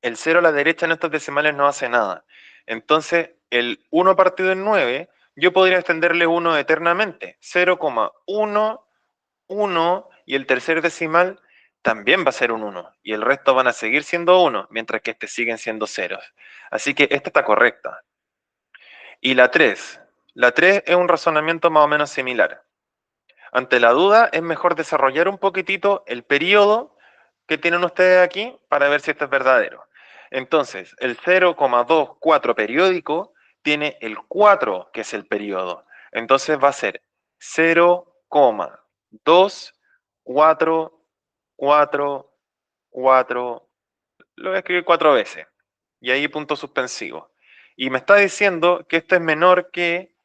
El 0 a la derecha en estos decimales no hace nada. Entonces, el 1 partido en 9, yo podría extenderle 1 eternamente. 0,11 y el tercer decimal también va a ser un 1. Y el resto van a seguir siendo 1, mientras que este siguen siendo ceros. Así que esta está correcta. Y la 3. La 3 es un razonamiento más o menos similar. Ante la duda, es mejor desarrollar un poquitito el periodo que tienen ustedes aquí para ver si esto es verdadero. Entonces, el 0,24 periódico tiene el 4, que es el periodo. Entonces va a ser 0,24444. Lo voy a escribir 4 veces. Y ahí punto suspensivo. Y me está diciendo que esto es menor que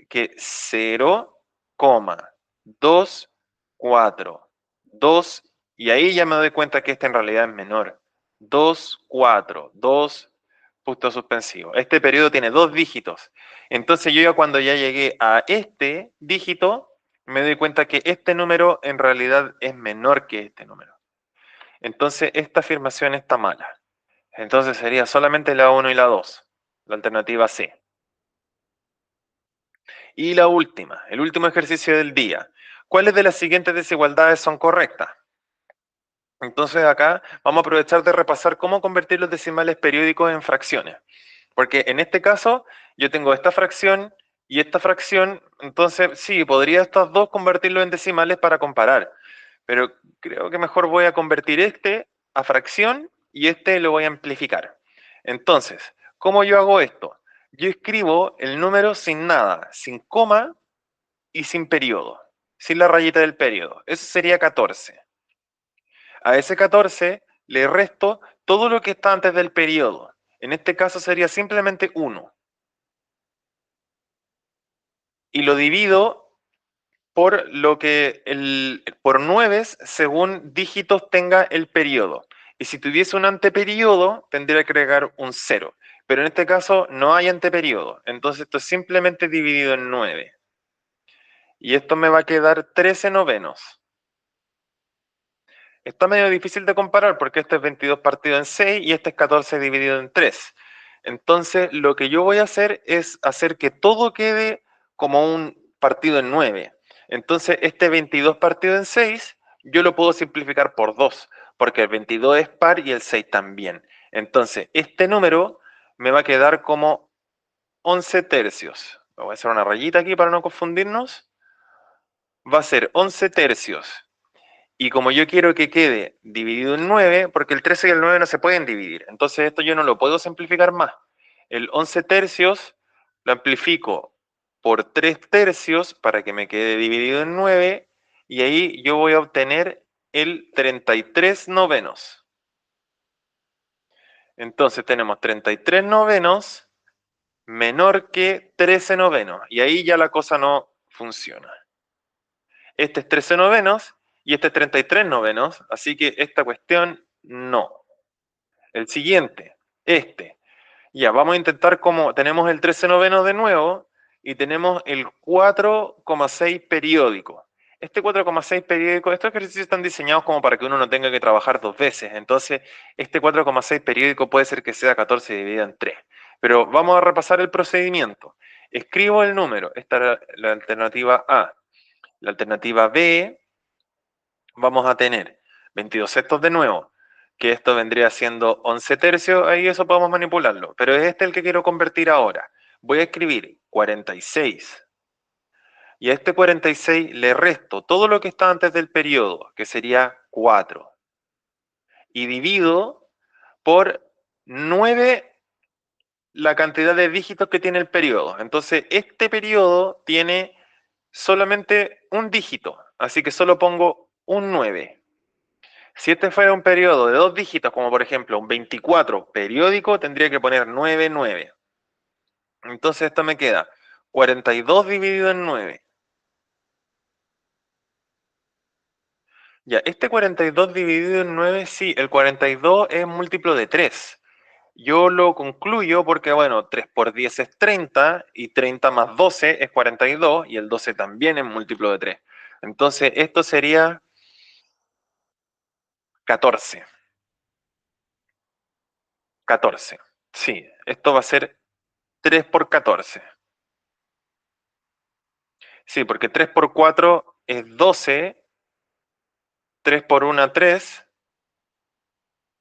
0,242, y ahí ya me doy cuenta que este en realidad es menor. 2, 4, 2, punto suspensivo. Este periodo tiene 2 dígitos. Entonces yo ya cuando ya llegué a este dígito, me doy cuenta que este número en realidad es menor que este número. Entonces esta afirmación está mala. Entonces sería solamente la 1 y la 2, la alternativa C. Y la última, el último ejercicio del día. ¿Cuáles de las siguientes desigualdades son correctas? Entonces acá vamos a aprovechar de repasar cómo convertir los decimales periódicos en fracciones. Porque en este caso yo tengo esta fracción y esta fracción, entonces sí, podría estas dos convertirlos en decimales para comparar. Pero creo que mejor voy a convertir este a fracción y este lo voy a amplificar. Entonces, ¿cómo yo hago esto? Yo escribo el número sin nada, sin coma y sin periodo, sin la rayita del periodo. Eso sería 14. A ese 14 le resto todo lo que está antes del periodo. En este caso sería simplemente 1. Y lo divido por lo que por 9 según dígitos tenga el periodo. Y si tuviese un anteperiodo, tendría que agregar un 0. Pero en este caso no hay anteperiodo. Entonces esto es simplemente dividido en 9. Y esto me va a quedar 13 novenos. Está medio difícil de comparar porque este es 22 partido en 6 y este es 14 dividido en 3. Entonces, lo que yo voy a hacer es hacer que todo quede como un partido en 9. Entonces, este 22 partido en 6, yo lo puedo simplificar por 2, porque el 22 es par y el 6 también. Entonces, este número me va a quedar como 11 tercios. Voy a hacer una rayita aquí para no confundirnos. Va a ser 11 tercios. Y como yo quiero que quede dividido en 9, porque el 13 y el 9 no se pueden dividir, entonces esto yo no lo puedo simplificar más. El 11 tercios lo amplifico por 3 tercios para que me quede dividido en 9 y ahí yo voy a obtener el 33 novenos. Entonces tenemos 33 novenos menor que 13 novenos y ahí ya la cosa no funciona. Este es 13 novenos y este es 33 novenos, así que esta cuestión no. El siguiente, este. Ya, vamos a intentar como tenemos el 13 novenos de nuevo y tenemos el 4,6 periódico. Este 4,6 periódico, estos ejercicios están diseñados como para que uno no tenga que trabajar 2 veces. Entonces, este 4,6 periódico puede ser que sea 14 dividido en 3. Pero vamos a repasar el procedimiento. Escribo el número, esta era la alternativa A. La alternativa B, vamos a tener 22 sextos de nuevo, que esto vendría siendo 11 tercios, ahí eso podemos manipularlo, pero es este el que quiero convertir ahora. Voy a escribir 46, y a este 46 le resto todo lo que está antes del periodo, que sería 4, y divido por 9 la cantidad de dígitos que tiene el periodo. Entonces, este periodo tiene solamente un dígito, así que solo pongo un 9. Si este fuera un periodo de 2 dígitos, como por ejemplo un 24 periódico, tendría que poner 9, 9. Entonces esto me queda 42 dividido en 9. Ya, este 42 dividido en 9, sí, el 42 es múltiplo de 3. Yo lo concluyo porque, bueno, 3 por 10 es 30 y 30 más 12 es 42 y el 12 también es múltiplo de 3. Entonces esto sería 14. 14. Sí, esto va a ser 3 por 14. Sí, porque 3 por 4 es 12, 3 por 1, 3,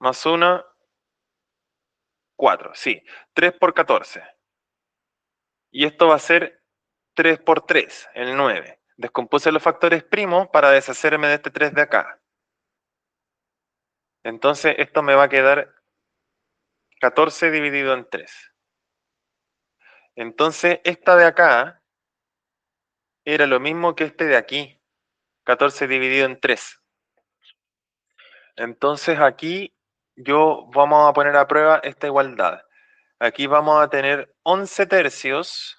más 1, 4. Sí, 3 por 14. Y esto va a ser 3 por 3, el 9. Descompuse los factores primos para deshacerme de este 3 de acá. Entonces esto me va a quedar 14 dividido en 3. Entonces esta de acá era lo mismo que este de aquí, 14 dividido en 3. Entonces aquí yo vamos a poner a prueba esta igualdad. Aquí vamos a tener 11 tercios,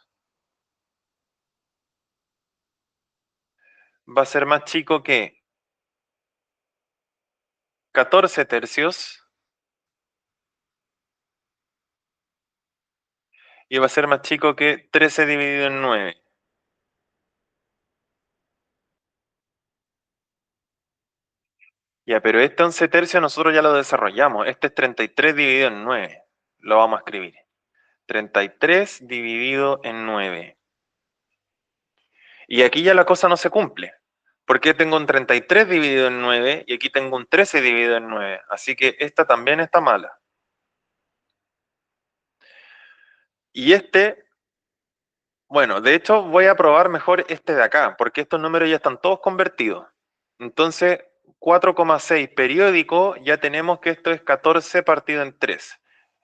va a ser más chico que 14 tercios y va a ser más chico que 13 dividido en 9. Ya, pero este 11 tercios nosotros ya lo desarrollamos. Este es 33 dividido en 9. Lo vamos a escribir. 33 dividido en 9. Y aquí ya la cosa no se cumple. Porque tengo un 33 dividido en 9 y aquí tengo un 13 dividido en 9. Así que esta también está mala. Y este, bueno, de hecho voy a probar mejor este de acá, porque estos números ya están todos convertidos. Entonces, 4,6 periódico, ya tenemos que esto es 14 partido en 3.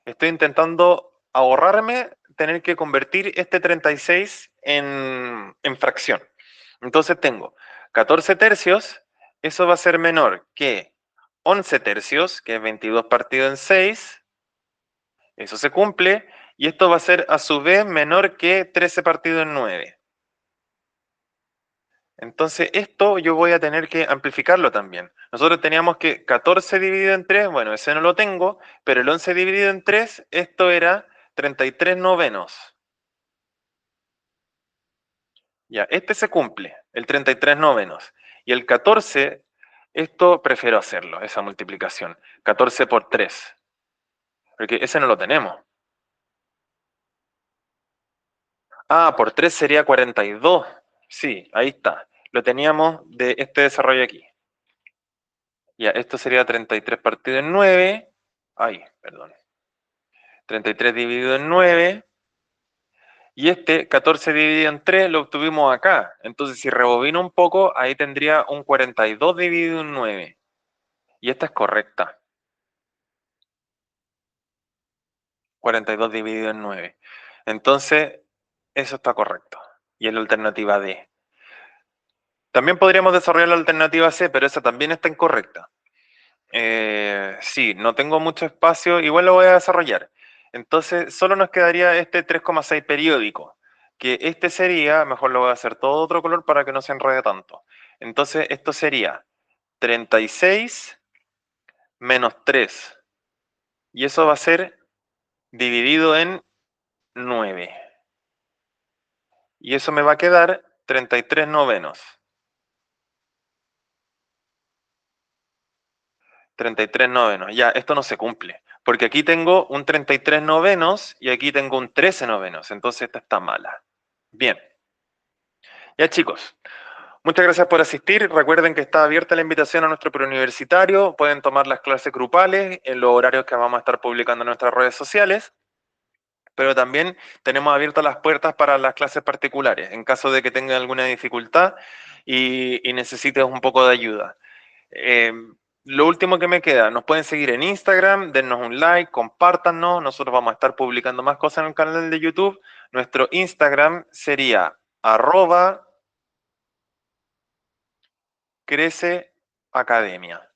Estoy intentando ahorrarme tener que convertir este 36 en fracción. Entonces tengo 14 tercios, eso va a ser menor que 11 tercios, que es 22 partido en 6, eso se cumple, y esto va a ser a su vez menor que 13 partido en 9. Entonces esto yo voy a tener que amplificarlo también. Nosotros teníamos que 14 dividido en 3, bueno, ese no lo tengo, pero el 11 dividido en 3, esto era 33 novenos. Ya, este se cumple, el 33 novenos. Y el 14, esto prefiero hacerlo, esa multiplicación. 14 por 3, porque ese no lo tenemos. Ah, por 3 sería 42. Sí, ahí está. Lo teníamos de este desarrollo aquí. Ya, esto sería 33 partido en 9. Ay, perdón. 33 dividido en 9. Y este 14 dividido en 3 lo obtuvimos acá. Entonces, si rebobino un poco, ahí tendría un 42 dividido en 9. Y esta es correcta. 42 dividido en 9. Entonces, eso está correcto. Y es la alternativa D. También podríamos desarrollar la alternativa C, pero esa también está incorrecta. Sí, no tengo mucho espacio, igual lo voy a desarrollar. Entonces, solo nos quedaría este 3,6 periódico, que este sería, mejor lo voy a hacer todo otro color para que no se enrede tanto. Entonces, esto sería 36 menos 3, y eso va a ser dividido en 9. Y eso me va a quedar 33 novenos. 33 novenos. Ya, esto no se cumple. Porque aquí tengo un 33 novenos y aquí tengo un 13 novenos. Entonces esta está mala. Bien. Ya chicos, muchas gracias por asistir. Recuerden que está abierta la invitación a nuestro preuniversitario. Pueden tomar las clases grupales en los horarios que vamos a estar publicando en nuestras redes sociales. Pero también tenemos abiertas las puertas para las clases particulares, en caso de que tengan alguna dificultad y necesites un poco de ayuda. Eh, lo último que me queda, nos pueden seguir en Instagram, dennos un like, compártanos, nosotros vamos a estar publicando más cosas en el canal de YouTube. Nuestro Instagram sería @creceacademia,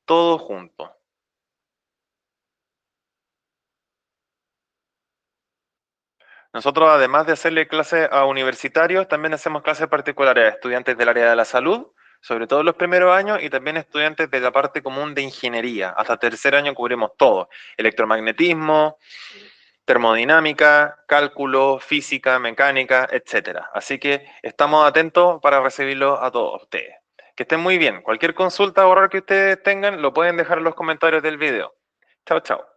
todo junto. Nosotros, además de hacerle clases a universitarios, también hacemos clases particulares a estudiantes del área de la salud, sobre todo en los primeros años, y también estudiantes de la parte común de ingeniería. Hasta tercer año cubrimos todo: electromagnetismo, termodinámica, cálculo, física, mecánica, etcétera. Así que estamos atentos para recibirlos a todos ustedes. Que estén muy bien. Cualquier consulta o error que ustedes tengan, lo pueden dejar en los comentarios del video. Chao, chao.